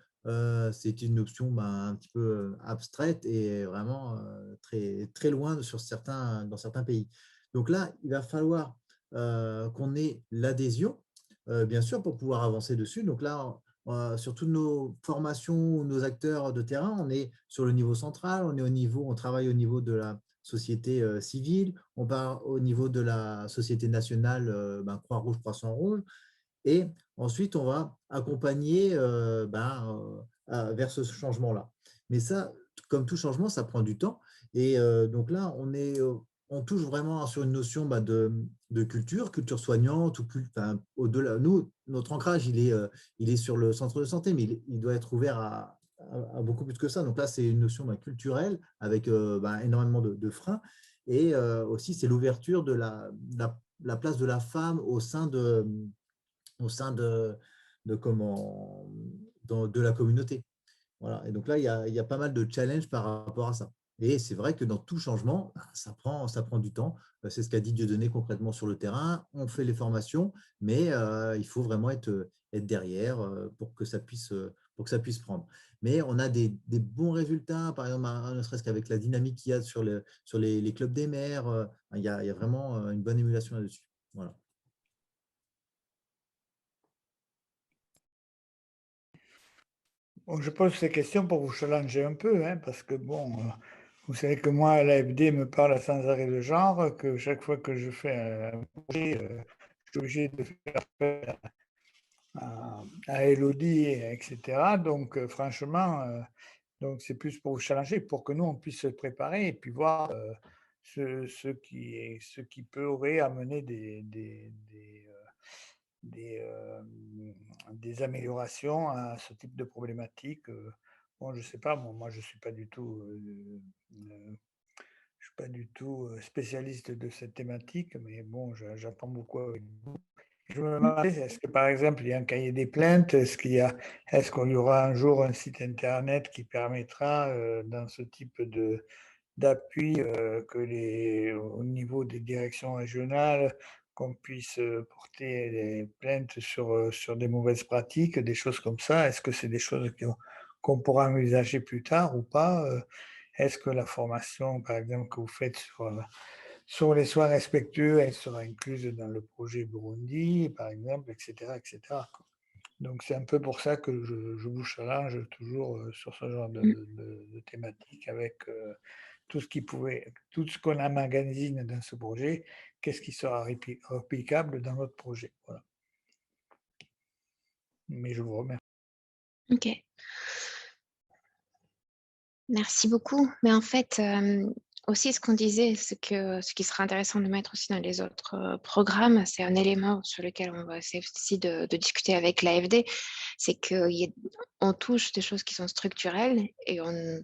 c'est une notion un petit peu abstraite et vraiment très, très loin dans certains pays. Donc là, il va falloir qu'on ait l'adhésion, bien sûr, pour pouvoir avancer dessus. Donc là, sur toutes nos formations, nos acteurs de terrain, on est sur le niveau central, on travaille au niveau de la société civile, on part au niveau de la société nationale Croix-Rouge, Croissant-Rouge, et ensuite on va accompagner vers ce changement-là. Mais ça, comme tout changement, ça prend du temps. Et donc là, on touche vraiment sur une notion de culture soignante, enfin, au-delà. Nous, notre ancrage, il est sur le centre de santé, mais il doit être ouvert à beaucoup plus que ça. Donc là, c'est une notion culturelle avec énormément de freins. Et aussi, c'est l'ouverture de la place de la femme au sein de de la communauté. Voilà. Et donc là, il y a pas mal de challenges par rapport à ça. Et c'est vrai que dans tout changement, ça prend du temps. C'est ce qu'a dit Dieudonné concrètement sur le terrain. On fait les formations, mais il faut vraiment être derrière pour que ça puisse prendre. Mais on a des bons résultats, par exemple, ne serait-ce qu'avec la dynamique qu'il y a sur les clubs des maires. Il y a vraiment une bonne émulation là-dessus. Voilà. Bon, je pose ces questions pour vous challenger un peu, hein, parce que bon, vous savez que moi, l'AFD me parle sans arrêt de genre, que chaque fois que je fais un projet, je suis obligé de faire appel à Elodie, etc. Donc, franchement, donc c'est plus pour vous challenger, pour que nous, on puisse se préparer et puis voir ce qui pourrait amener des améliorations à ce type de problématique. Bon, je ne sais pas, moi je ne suis pas du tout, spécialiste de cette thématique, mais bon, j'apprends beaucoup avec vous. Je me demandais, est-ce que par exemple, il y a un cahier des plaintes? Est-ce qu'il y aura un jour un site internet qui permettra, dans ce type d'appui, au niveau des directions régionales, qu'on puisse porter des plaintes sur des mauvaises pratiques, des choses comme ça? Est-ce que c'est des choses qu'on pourra envisager plus tard ou pas? Est-ce que la formation, par exemple, que vous faites sur les soins respectueux, elle sera incluse dans le projet Burundi, par exemple, etc., etc., quoi. Donc, c'est un peu pour ça que je vous challenge toujours sur ce genre de thématique avec tout ce qu'on emmagasine dans ce projet, qu'est-ce qui sera applicable dans notre projet. Voilà. Mais je vous remercie. Ok. Merci beaucoup. Mais en fait, aussi ce qu'on disait, ce qui sera intéressant de mettre aussi dans les autres programmes, c'est un élément sur lequel on va essayer aussi de discuter avec l'AFD, c'est qu'on touche des choses qui sont structurelles et on ne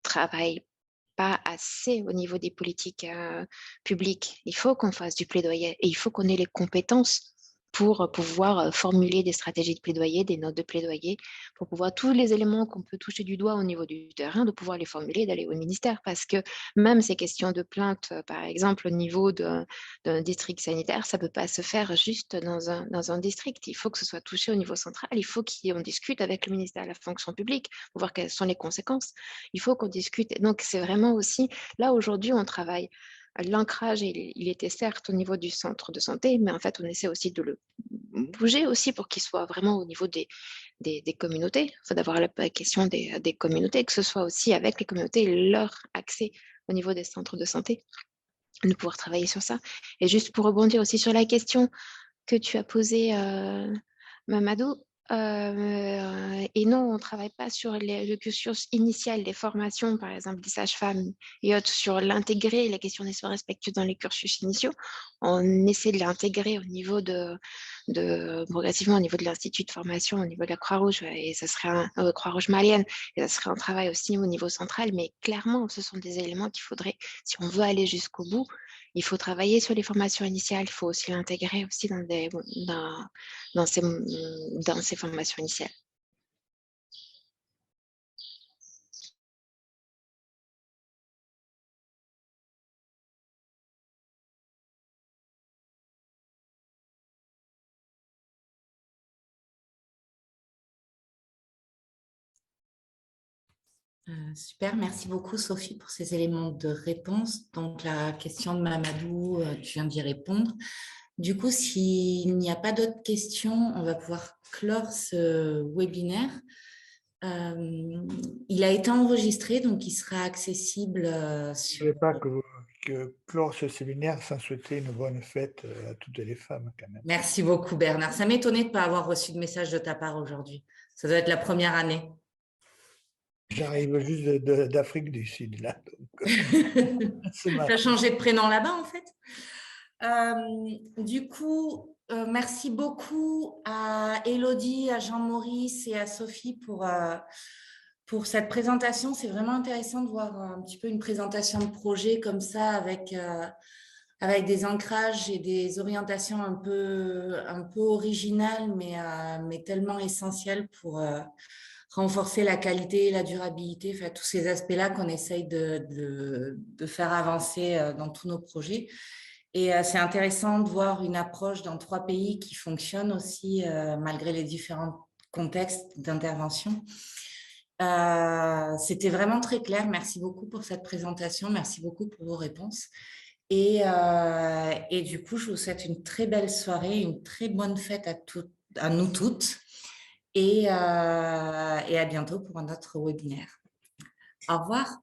travaille pas assez au niveau des politiques publiques. Il faut qu'on fasse du plaidoyer et il faut qu'on ait les compétences pour pouvoir formuler des stratégies de plaidoyer, des notes de plaidoyer, pour pouvoir tous les éléments qu'on peut toucher du doigt au niveau du terrain, de pouvoir les formuler, d'aller au ministère. Parce que même ces questions de plainte, par exemple, au niveau d'un district sanitaire, ça ne peut pas se faire juste dans un district. Il faut que ce soit touché au niveau central. Il faut qu'on discute avec le ministère de la fonction publique pour voir quelles sont les conséquences. Il faut qu'on discute. Donc, c'est vraiment aussi, là, aujourd'hui, on travaille. L'ancrage, il était certes au niveau du centre de santé, mais en fait, on essaie aussi de le bouger aussi pour qu'il soit vraiment au niveau des communautés. Il faut d'avoir la question des communautés, que ce soit aussi avec les communautés, leur accès au niveau des centres de santé, de pouvoir travailler sur ça. Et juste pour rebondir aussi sur la question que tu as posée, Mamadou, et non, on ne travaille pas sur le cursus initial des formations, par exemple des sages-femmes et autres, sur l'intégrer, la question des soins respectueux dans les cursus initiaux. On essaie de l'intégrer au niveau progressivement au niveau de l'Institut de formation, au niveau de la Croix-Rouge, et ça serait Croix-Rouge malienne, et ça serait un travail aussi au niveau central, mais clairement, ce sont des éléments qu'il faudrait, si on veut aller jusqu'au bout, il faut travailler sur les formations initiales, il faut aussi l'intégrer aussi dans ces formations initiales. Super, merci beaucoup Sophie pour ces éléments de réponse. Donc la question de Mamadou, tu viens d'y répondre. Du coup, s'il n'y a pas d'autres questions, on va pouvoir clore ce webinaire. Il a été enregistré, donc il sera accessible Je ne voulais pas que clore ce séminaire sans souhaiter une bonne fête à toutes les femmes quand même. Merci beaucoup Bernard. Ça m'étonnait de ne pas avoir reçu de message de ta part aujourd'hui. Ça doit être la première année. J'arrive juste d'Afrique du Sud, là. Tu as changé de prénom là-bas, en fait. Du coup, merci beaucoup à Élodie, à Jean-Maurice et à Sophie pour cette présentation. C'est vraiment intéressant de voir un petit peu une présentation de projet comme ça avec des ancrages et des orientations un peu originales, mais tellement essentielles pour renforcer la qualité et la durabilité, enfin, tous ces aspects-là qu'on essaye de faire avancer dans tous nos projets. Et c'est intéressant de voir une approche dans 3 pays qui fonctionne aussi, malgré les différents contextes d'intervention. C'était vraiment très clair. Merci beaucoup pour cette présentation. Merci beaucoup pour vos réponses. Et du coup, je vous souhaite une très belle soirée, une très bonne fête à nous toutes. Et à bientôt pour un autre webinaire. Au revoir.